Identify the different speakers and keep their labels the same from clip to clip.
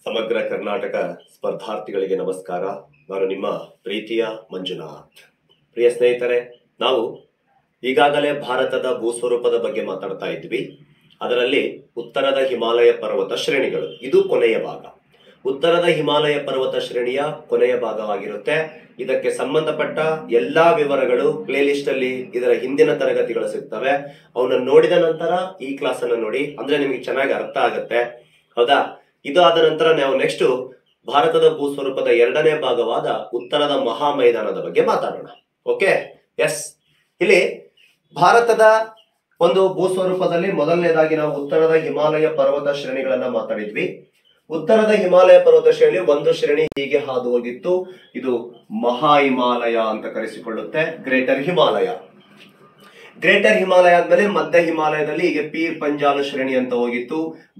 Speaker 1: ಸಮಗ್ರ ಕರ್ನಾಟಕ ಸ್ಪರ್ಧಾರ್ಥಿಗಳಿಗೆ ನಮಸ್ಕಾರ. ನಾನು ನಿಮ್ಮ ಪ್ರೀತಿಯ ಮಂಜುನಾಥ್. ಪ್ರಿಯ ಸ್ನೇಹಿತರೆ, ನಾವು ಈಗಾಗಲೇ ಭಾರತದ ಭೂಸ್ವರೂಪದ ಬಗ್ಗೆ ಮಾತಾಡ್ತಾ ಇದ್ವಿ. ಅದರಲ್ಲಿ ಉತ್ತರದ ಹಿಮಾಲಯ ಪರ್ವತ ಶ್ರೇಣಿಗಳು ಇದು ಕೊನೆಯ ಭಾಗ. ಉತ್ತರದ ಹಿಮಾಲಯ ಪರ್ವತ ಶ್ರೇಣಿಯ ಕೊನೆಯ ಭಾಗವಾಗಿರುತ್ತೆ. ಇದಕ್ಕೆ ಸಂಬಂಧಪಟ್ಟ ಎಲ್ಲಾ ವಿವರಗಳು ಪ್ಲೇ ಲಿಸ್ಟ್ ಅಲ್ಲಿ ಇದರ ಹಿಂದಿನ ತರಗತಿಗಳು ಸಿಗ್ತವೆ. ಅವನ್ನ ನೋಡಿದ ನಂತರ ಈ ಕ್ಲಾಸ್ ಅನ್ನು ನೋಡಿ, ಅಂದ್ರೆ ನಿಮಗೆ ಚೆನ್ನಾಗಿ ಅರ್ಥ ಆಗುತ್ತೆ. ಹೌದಾ? ಇದು ಆದ ನಂತರ ನಾವು ನೆಕ್ಸ್ಟ್ ಭಾರತದ ಭೂಸ್ವರೂಪದ ಎರಡನೇ ಭಾಗವಾದ ಉತ್ತರದ ಮಹಾ ಮೈದಾನದ ಬಗ್ಗೆ ಮಾತಾಡೋಣ. Okay, yes. ಇಲ್ಲಿ ಭಾರತದ ಒಂದು ಭೂಸ್ವರೂಪದಲ್ಲಿ ಮೊದಲನೇದಾಗಿ ನಾವು ಉತ್ತರದ ಹಿಮಾಲಯ ಪರ್ವತ ಶ್ರೇಣಿಗಳನ್ನ ಮಾತಾಡಿದ್ವಿ. ಉತ್ತರದ ಹಿಮಾಲಯ ಪರ್ವತ ಶ್ರೇಣಿ ಒಂದು ಶ್ರೇಣಿ ಹೀಗೆ ಹಾದು ಹೋಗಿತ್ತು. ಇದು ಮಹಾ ಹಿಮಾಲಯ ಅಂತ ಕರೆಸಿಕೊಳ್ಳುತ್ತೆ. ಗ್ರೇಟರ್ ಹಿಮಾಲಯ. ಗ್ರೇಟರ್ ಹಿಮಾಲಯ ಆದ್ಮೇಲೆ ಮಧ್ಯ ಹಿಮಾಲಯದಲ್ಲಿ ಹೀಗೆ ಪೀರ್ ಪಂಜಾಲ್ ಶ್ರೇಣಿ ಅಂತ ಹೋಗಿತ್ತು,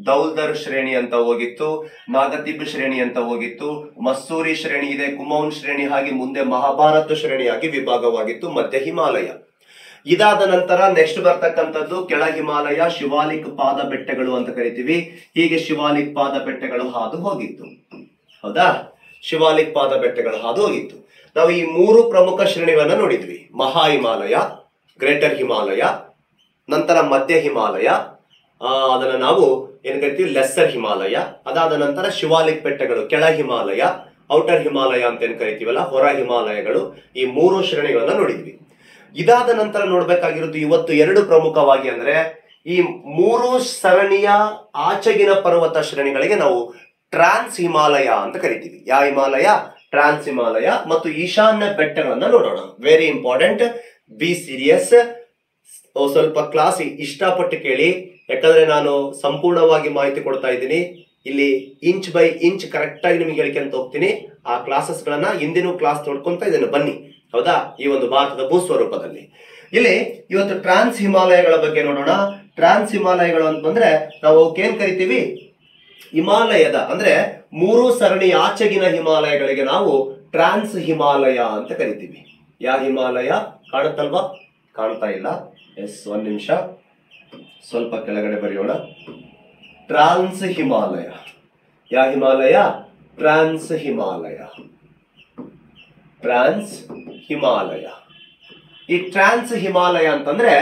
Speaker 1: ದೌಲ್ದರ್ ಶ್ರೇಣಿ ಅಂತ ಹೋಗಿತ್ತು, ನಾಗತಿಬ್ ಶ್ರೇಣಿ ಅಂತ ಹೋಗಿತ್ತು, ಮಸ್ಸೂರಿ ಶ್ರೇಣಿ ಇದೆ, ಕುಮೌನ್ ಶ್ರೇಣಿ, ಹಾಗೆ ಮುಂದೆ ಮಹಾಭಾರತ ಶ್ರೇಣಿಯಾಗಿ ವಿಭಾಗವಾಗಿತ್ತು ಮಧ್ಯ ಹಿಮಾಲಯ. ಇದಾದ ನಂತರ ನೆಕ್ಸ್ಟ್ ಬರ್ತಕ್ಕಂಥದ್ದು ಕೆಳ ಹಿಮಾಲಯ, ಶಿವಾಲಿಕ್ ಪಾದ ಬೆಟ್ಟಗಳು ಅಂತ ಕರಿತೀವಿ. ಹೀಗೆ ಶಿವಾಲಿಕ್ ಪಾದ ಬೆಟ್ಟಗಳು ಹಾದು ಹೋಗಿತ್ತು. ಹೌದಾ? ಶಿವಾಲಿಕ್ ಪಾದ ಬೆಟ್ಟಗಳು ಹಾದು ಹೋಗಿತ್ತು. ನಾವು ಈ ಮೂರು ಪ್ರಮುಖ ಶ್ರೇಣಿಗಳನ್ನ ನೋಡಿದ್ವಿ. ಮಹಾ ಹಿಮಾಲಯ, ಗ್ರೇಟರ್ ಹಿಮಾಲಯ, ನಂತರ ಮಧ್ಯ ಹಿಮಾಲಯ, ಅದನ್ನ ನಾವು ಏನ್ ಕರಿತೀವಿ ಲೆಸ್ಸರ್ ಹಿಮಾಲಯ. ಅದಾದ ನಂತರ ಶಿವಾಲಿಕ್ ಬೆಟ್ಟಗಳು ಕೆಳ ಹಿಮಾಲಯ, ಔಟರ್ ಹಿಮಾಲಯ ಅಂತ ಏನ್ ಕರಿತೀವಲ್ಲ, ಹೊರ ಹಿಮಾಲಯಗಳು. ಈ ಮೂರು ಶ್ರೇಣಿಗಳನ್ನ ನೋಡಿದ್ವಿ. ಇದಾದ ನಂತರ ನೋಡ್ಬೇಕಾಗಿರೋದು ಇವತ್ತು ಎರಡು ಪ್ರಮುಖವಾಗಿ, ಅಂದ್ರೆ ಈ ಮೂರು ಸರಣಿಯ ಆಚೆಗಿನ ಪರ್ವತ ಶ್ರೇಣಿಗಳಿಗೆ ನಾವು ಟ್ರಾನ್ಸ್ ಹಿಮಾಲಯ ಅಂತ ಕರಿತೀವಿ. ಯಾವ ಹಿಮಾಲಯ? ಟ್ರಾನ್ಸ್ ಹಿಮಾಲಯ. ಮತ್ತು ಈಶಾನ್ಯ ಬೆಟ್ಟಗಳನ್ನ ನೋಡೋಣ. Very important. Be serious. ಸ್ವಲ್ಪ ಕ್ಲಾಸ್ ಇಷ್ಟಪಟ್ಟು ಕೇಳಿ, ಯಾಕಂದ್ರೆ ನಾನು ಸಂಪೂರ್ಣವಾಗಿ ಮಾಹಿತಿ ಕೊಡ್ತಾ ಇದ್ದೀನಿ. ಇಲ್ಲಿ ಇಂಚ್ ಬೈ ಇಂಚ್ ಕರೆಕ್ಟ್ ಆಗಿ ನಿಮಗೆ ಹೇಳ್ಕೊಂತ ಹೋಗ್ತೀನಿ. ಆ ಕ್ಲಾಸಸ್ ಗಳನ್ನ ಹಿಂದಿನ ಕ್ಲಾಸ್ ನೋಡ್ಕೊಂತ ಇದನ್ನು ಬನ್ನಿ. ಹೌದಾ? ಈ ಒಂದು ಭಾರತದ ಭೂಸ್ವರೂಪದಲ್ಲಿ ಇಲ್ಲಿ ಇವತ್ತು ಟ್ರಾನ್ಸ್ ಹಿಮಾಲಯಗಳ ಬಗ್ಗೆ ನೋಡೋಣ. ಟ್ರಾನ್ಸ್ ಹಿಮಾಲಯಗಳು ಅಂತಂದ್ರೆ ನಾವು ಅವಕ್ಕೇನ್ ಕರಿತೀವಿ? ಹಿಮಾಲಯದ ಅಂದ್ರೆ ಮೂರು ಸರಣಿ ಆಚೆಗಿನ ಹಿಮಾಲಯಗಳಿಗೆ ನಾವು ಟ್ರಾನ್ಸ್ ಹಿಮಾಲಯ ಅಂತ ಕರಿತೀವಿ. ಯಾವ ಹಿಮಾಲಯ? ಕಾಣುತ್ತಲ್ವಾ? ಕಾಣ್ತಾ ಇಲ್ಲ? ಎಸ್, ಒಂದ್ ನಿಮಿಷ, ಸ್ವಲ್ಪ ಕೆಳಗಡೆ ಬರೆಯೋಣ. ಟ್ರಾನ್ಸ್ ಹಿಮಾಲಯ. ಯಾವ ಹಿಮಾಲಯ? ಟ್ರಾನ್ಸ್ ಹಿಮಾಲಯ. ಟ್ರಾನ್ಸ್ ಹಿಮಾಲಯ. ಈ ಟ್ರಾನ್ಸ್ ಹಿಮಾಲಯ ಅಂತಂದ್ರೆ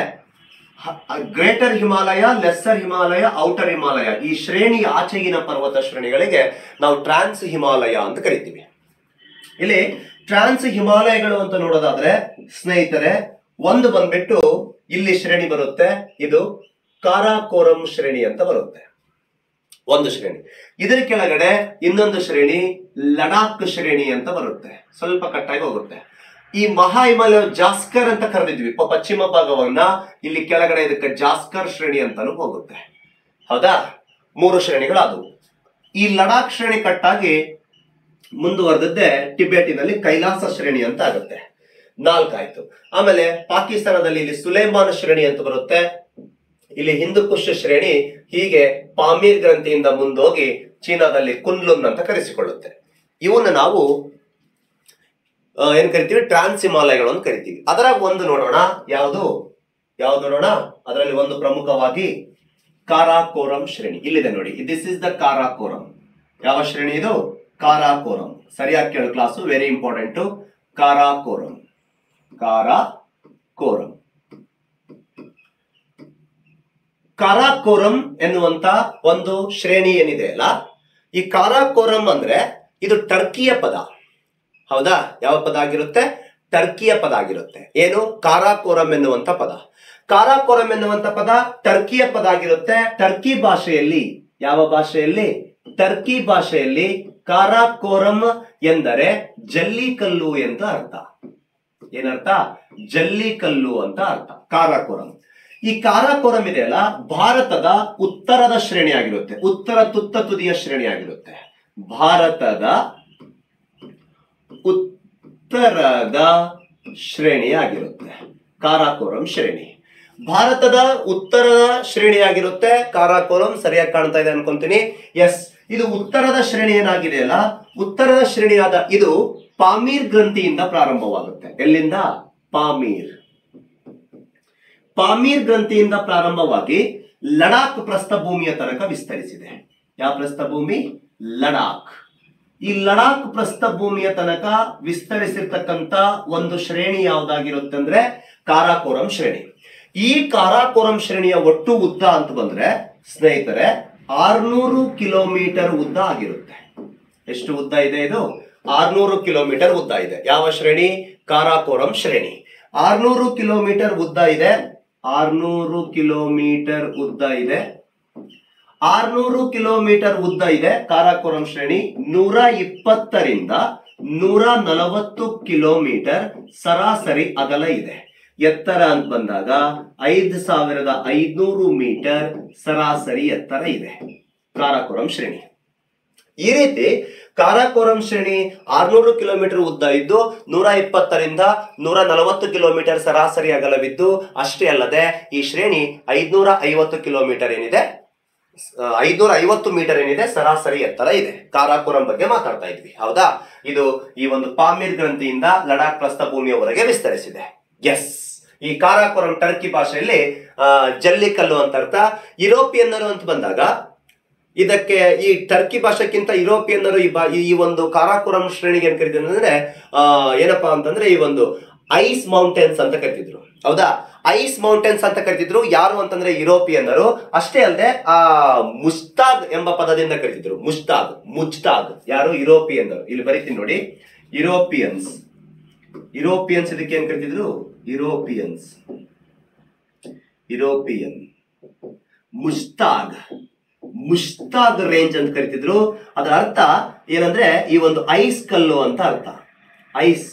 Speaker 1: greater Himalaya, lesser Himalaya, outer Himalaya, ಈ ಶ್ರೇಣಿ ಆಚೆಗಿನ ಪರ್ವತ ಶ್ರೇಣಿಗಳಿಗೆ ನಾವು ಟ್ರಾನ್ಸ್ ಹಿಮಾಲಯ ಅಂತ ಕರಿತೀವಿ. ಇಲ್ಲಿ ಟ್ರಾನ್ಸ್ ಹಿಮಾಲಯಗಳು ಅಂತ ನೋಡೋದಾದ್ರೆ ಸ್ನೇಹಿತರೆ, ಒಂದು ಬಂದ್ಬಿಟ್ಟು ಇಲ್ಲಿ ಶ್ರೇಣಿ ಬರುತ್ತೆ. ಇದು ಕಾರಾಕೋರಂ ಶ್ರೇಣಿ ಅಂತ ಬರುತ್ತೆ, ಒಂದು ಶ್ರೇಣಿ. ಇದರ ಕೆಳಗಡೆ ಇನ್ನೊಂದು ಶ್ರೇಣಿ ಲಡಾಖ್ ಶ್ರೇಣಿ ಅಂತ ಬರುತ್ತೆ. ಸ್ವಲ್ಪ ಕಟ್ಟಾಗಿ ಹೋಗುತ್ತೆ. ಈ ಮಹಾ ಹಿಮಾಲಯ ಜಾಸ್ಕರ್ ಅಂತ ಕರೆದಿದ್ವಿ ಪಶ್ಚಿಮ ಭಾಗವನ್ನ. ಇಲ್ಲಿ ಕೆಳಗಡೆ ಇದಕ್ಕೆ ಜಾಸ್ಕರ್ ಶ್ರೇಣಿ ಅಂತಾನು ಹೋಗುತ್ತೆ. ಹೌದಾ? ಮೂರು ಶ್ರೇಣಿಗಳಾದವು. ಈ ಲಡಾಖ್ ಶ್ರೇಣಿ ಕಟ್ಟಾಗಿ ಮುಂದುವರೆದದ್ದೇ ಟಿಬೆಟಿನಲ್ಲಿ ಕೈಲಾಸ ಶ್ರೇಣಿ ಅಂತ ಆಗುತ್ತೆ. ನಾಲ್ಕಾಯ್ತು. ಆಮೇಲೆ ಪಾಕಿಸ್ತಾನದಲ್ಲಿ ಇಲ್ಲಿ ಸುಲೇಮಾನ್ ಶ್ರೇಣಿ ಅಂತ ಬರುತ್ತೆ. ಇಲ್ಲಿ ಹಿಂದೂಕುಷ್ ಶ್ರೇಣಿ ಹೀಗೆ ಪಾಮೀರ್ ಗ್ರಂಥಿಯಿಂದ ಮುಂದೋಗಿ ಚೀನಾದಲ್ಲಿ ಕುನ್ಲುನ್ ಅಂತ ಕರೆಸಿಕೊಳ್ಳುತ್ತೆ. ಇವನ್ನ ನಾವು ಏನ್ ಕರಿತೀವಿ? ಟ್ರಾನ್ಸ್ ಹಿಮಾಲಯಗಳು ಅಂತ ಕರಿತೀವಿ. ಅದರ ಒಂದು ನೋಡೋಣ. ಯಾವುದು ನೋಡೋಣ? ಅದರಲ್ಲಿ ಒಂದು ಪ್ರಮುಖವಾಗಿ ಕಾರಾಕೋರಂ ಶ್ರೇಣಿ ಇಲ್ಲಿದೆ ನೋಡಿ. This is the Karakoram. ಯಾವ ಶ್ರೇಣಿ ಇದು? ಕಾರಾಕೋರಂ. ಸರಿಯಾಗಿ ಕೇಳು class, very important. Karakoram. Karakoram. Karakoram ಎನ್ನುವಂತ ಒಂದು ಶ್ರೇಣಿ ಏನಿದೆ ಅಲ್ಲ, ಈ ಕಾರಾಕೋರಂ ಅಂದ್ರೆ ಇದು ಟರ್ಕಿಯ ಪದ. ಹೌದಾ? ಯಾವ ಪದ ಆಗಿರುತ್ತೆ? ಟರ್ಕಿಯ ಪದ ಆಗಿರುತ್ತೆ. ಏನು? ಕಾರಾಕೋರಂ ಎನ್ನುವಂತ ಪದ. ಕಾರಾಕೋರಂ ಎನ್ನುವಂತ ಪದ ಟರ್ಕಿಯ ಪದ ಆಗಿರುತ್ತೆ. ಟರ್ಕಿ ಭಾಷೆಯಲ್ಲಿ, ಯಾವ ಭಾಷೆಯಲ್ಲಿ? ಟರ್ಕಿ ಭಾಷೆಯಲ್ಲಿ ಕಾರಾಕೋರಂ ಎಂದರೆ ಜಲ್ಲಿಕಲ್ಲು ಅಂತ ಅರ್ಥ. ಏನರ್ಥ? ಜಲ್ಲಿಕಲ್ಲು ಅಂತ ಅರ್ಥ ಕಾರಾಕೋರಂ. ಈ ಕಾರಾಕೋರಂ ಇದೆಯಲ್ಲ, ಭಾರತದ ಉತ್ತರದ ಶ್ರೇಣಿ ಆಗಿರುತ್ತೆ. ಉತ್ತರ ತುತ್ತ ತುದಿಯ ಶ್ರೇಣಿ ಆಗಿರುತ್ತೆ. ಭಾರತದ ಉತ್ತರದ ಶ್ರೇಣಿ ಆಗಿರುತ್ತೆ ಕಾರಾಕೋರಂ ಶ್ರೇಣಿ. ಭಾರತದ ಉತ್ತರದ ಶ್ರೇಣಿ ಆಗಿರುತ್ತೆ ಕಾರಾಕೋರಂ. ಸರಿಯಾಗಿ ಕಾಣ್ತಾ ಇದೆ ಅನ್ಕೊಂತೀನಿ. ಎಸ್, ಇದು ಉತ್ತರದ ಶ್ರೇಣಿ ಏನಾಗಿದೆಯಲ್ಲ, ಉತ್ತರದ ಶ್ರೇಣಿಯಾದ ಇದು ಪಾಮೀರ್ ಗ್ರಂಥಿಯಿಂದ ಪ್ರಾರಂಭವಾಗುತ್ತೆ. ಎಲ್ಲಿಂದ? ಪಾಮೀರ್. ಪಾಮೀರ್ ಗ್ರಂಥಿಯಿಂದ ಪ್ರಾರಂಭವಾಗಿ ಲಡಾಖ್ ಪ್ರಸ್ಥಭೂಮಿಯ ತನಕ ವಿಸ್ತರಿಸಿದೆ. ಯಾವ ಪ್ರಸ್ಥಭೂಮಿ? ಲಡಾಖ್. ಈ ಲಡಾಖ್ ಪ್ರಸ್ಥಭೂಮಿಯ ತನಕ ವಿಸ್ತರಿಸಿರ್ತಕ್ಕಂತ ಒಂದು ಶ್ರೇಣಿ ಯಾವ್ದಾಗಿರುತ್ತೆ ಅಂದ್ರೆ ಕಾರಾಕೋರಂ ಶ್ರೇಣಿ. ಈ ಕಾರಾಕೋರಂ ಶ್ರೇಣಿಯ ಒಟ್ಟು ಉದ್ದ ಅಂತ ಬಂದ್ರೆ ಸ್ನೇಹಿತರೆ 600 ಕಿಲೋಮೀಟರ್ ಉದ್ದ ಆಗಿರುತ್ತೆ. ಎಷ್ಟು ಉದ್ದ ಇದೆ ಇದು? 600 ಕಿಲೋಮೀಟರ್ ಉದ್ದ ಇದೆ. ಯಾವ ಶ್ರೇಣಿ? ಕಾರಾಕೋರಂ ಶ್ರೇಣಿ. 600 ಕಿಲೋಮೀಟರ್ ಉದ್ದ ಇದೆ. 600 ಕಿಲೋಮೀಟರ್ ಉದ್ದ ಇದೆ. 600 ಕಿಲೋಮೀಟರ್ ಉದ್ದ ಇದೆ ಕಾರಾಕೋರಂ ಶ್ರೇಣಿ. 120ರಿಂದ 140 ಕಿಲೋಮೀಟರ್ ಸರಾಸರಿ ಅಗಲ ಇದೆ. ಎತ್ತರ ಅಂತ ಬಂದಾಗ 5500 ಮೀಟರ್ ಸರಾಸರಿ ಎತ್ತರ ಇದೆ ಕಾರಾಕೋರಂ ಶ್ರೇಣಿ. ಈ ರೀತಿ ಕಾರಾಕೋರಂ ಶ್ರೇಣಿ 600 ಕಿಲೋಮೀಟರ್ ಉದ್ದ ಇದ್ದು 120ರಿಂದ 140 ಕಿಲೋಮೀಟರ್ ಸರಾಸರಿ ಅಗಲವಿದ್ದು, ಅಷ್ಟೇ ಅಲ್ಲದೆ ಈ ಶ್ರೇಣಿ 550 ಕಿಲೋಮೀಟರ್ ಏನಿದೆ, 550 ಮೀಟರ್ ಏನಿದೆ ಸರಾಸರಿ ಎತ್ತರ ಇದೆ. ಕಾರಾಕೋರಂ ಬಗ್ಗೆ ಮಾತಾಡ್ತಾ ಇದ್ವಿ, ಹೌದಾ? ಇದು ಈ ಒಂದು ಪಾಮೀರ್ ಗ್ರಂಥಿಯಿಂದ ಲಡಾಖ್ ಪ್ರಸ್ಥಭೂಮಿಯವರೆಗೆ ವಿಸ್ತರಿಸಿದೆ. ಎಸ್, ಈ ಕಾರಾಕೋರಂ ಟರ್ಕಿ ಭಾಷೆಯಲ್ಲಿ ಜಲ್ಲಿಕಲ್ಲು ಅಂತ ಅರ್ಥ. ಯುರೋಪಿಯನ್ನರು ಅಂತ ಬಂದಾಗ ಇದಕ್ಕೆ ಈ ಟರ್ಕಿ ಭಾಷೆಕ್ಕಿಂತ ಯುರೋಪಿಯನ್ನರು ಈ ಒಂದು ಕಾರಾಕೋರಂ ಶ್ರೇಣಿಗೆ ಏನ್ ಕರೀತಿದ್ರು ಅಂದ್ರೆ ಏನಪ್ಪಾ ಅಂತಂದ್ರೆ ಈ ಒಂದು ಐಸ್ ಮೌಂಟೇನ್ಸ್ ಅಂತ ಕರಿತಿದ್ರು, ಹೌದಾ? ಐಸ್ ಮೌಂಟೇನ್ಸ್ ಅಂತ ಕರಿತಿದ್ರು. ಯಾರು ಅಂತಂದ್ರೆ ಯುರೋಪಿಯನ್ನರು. ಅಷ್ಟೇ ಅಲ್ಲದೆ ಮುಸ್ತಾಗ್ ಎಂಬ ಪದದಿಂದ ಕರಿತಿದ್ರು. ಮುಜ್ತಾಗ್ ಯಾರು? ಯುರೋಪಿಯನ್ನರು. ಇಲ್ಲಿ ಬರೀತೀನಿ ನೋಡಿ, ಯುರೋಪಿಯನ್ಸ್ ಇದಕ್ಕೆ ಏನ್ ಕರಿತಿದ್ರು? ಯುರೋಪಿಯನ್. ಮುಸ್ತಾಗ್ ರೇಂಜ್ ಅಂತ ಕರಿತಿದ್ರು. ಅದರ ಅರ್ಥ ಏನಂದ್ರೆ ಈ ಒಂದು ಐಸ್ ಕಲ್ಲು ಅಂತ ಅರ್ಥ. ಐಸ್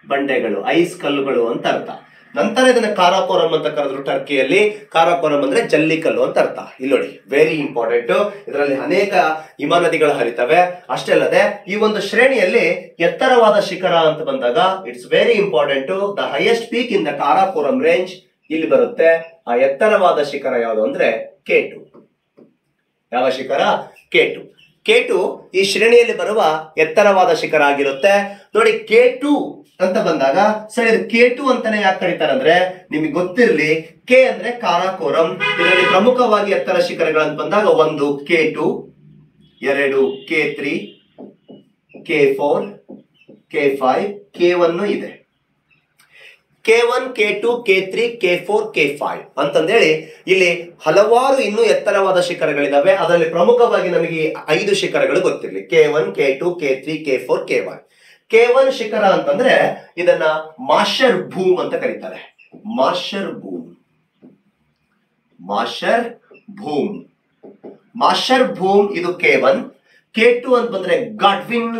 Speaker 1: ಬಂಡೆಗಳು, ಐಸ್ ಕಲ್ಲುಗಳು ಅಂತ ಅರ್ಥ. ನಂತರ ಇದನ್ನ ಕಾರಾಕೋರಂ ಅಂತ ಕರೆದ್ರು ಟರ್ಕಿಯಲ್ಲಿ. ಕಾರಾಕೋರಂ ಅಂದ್ರೆ ಜಲ್ಲಿಕಲ್ಲು ಅಂತ ಅರ್ಥ. ಇಲ್ಲಿ ನೋಡಿ, ವೆರಿ ಇಂಪಾರ್ಟೆಂಟ್. ಇದರಲ್ಲಿ ಅನೇಕ ಹಿಮನದಿಗಳು ಹರಿತವೆ. ಅಷ್ಟೇ ಅಲ್ಲದೆ ಈ ಒಂದು ಶ್ರೇಣಿಯಲ್ಲಿ ಎತ್ತರವಾದ ಶಿಖರ ಅಂತ ಬಂದಾಗ it's very important. The highest peak in the Karakoram range ಇಲ್ಲಿ ಬರುತ್ತೆ. ಆ ಎತ್ತರವಾದ ಶಿಖರ ಯಾವುದು ಅಂದ್ರೆ K2. ಯಾವ ಶಿಖರ? K2 ಈ ಶ್ರೇಣಿಯಲ್ಲಿ ಬರುವ ಎತ್ತರವಾದ ಶಿಖರ ಆಗಿರುತ್ತೆ. ನೋಡಿ, K2 ಅಂತ ಬಂದಾಗ ಸರಿ, K2 ಅಂತಾನೆ ಯಾಕೆ ಕರೀತಾರೆ ಅಂದ್ರೆ ನಿಮಗೆ ಗೊತ್ತಿರಲಿ. ಕೆ ಅಂದ್ರೆ ಕಾರಾಕೋರಂ. ಇದರಲ್ಲಿ ಪ್ರಮುಖವಾಗಿ ಎತ್ತರ ಶಿಖರಗಳಂತ ಬಂದಾಗ 1 K2, 2 K3, K4, K5, K1 ಇದೆ. K1, K2, K3, K4, K5 ಅಂತಂದೇಳಿ ಇಲ್ಲಿ ಹಲವಾರು ಇನ್ನೂ ಎತ್ತರವಾದ ಶಿಖರಗಳಿದಾವೆ. ಅದರಲ್ಲಿ ಪ್ರಮುಖವಾಗಿ ನಮಗೆ 5 ಶಿಖರಗಳು ಗೊತ್ತಿರಲಿ: K1, K2, K3, K4, K1. K1 ಶಿಖರ ಅಂತಂದ್ರೆ ಇದನ್ನ ಮಾಶರ್ ಭೂಮ್ ಅಂತ ಕರೀತಾರೆ. ಮಾಶರ್ ಭೂಮ್ ಇದು K1. K2 ಅಂತ ಬಂದ್ರೆ Godwin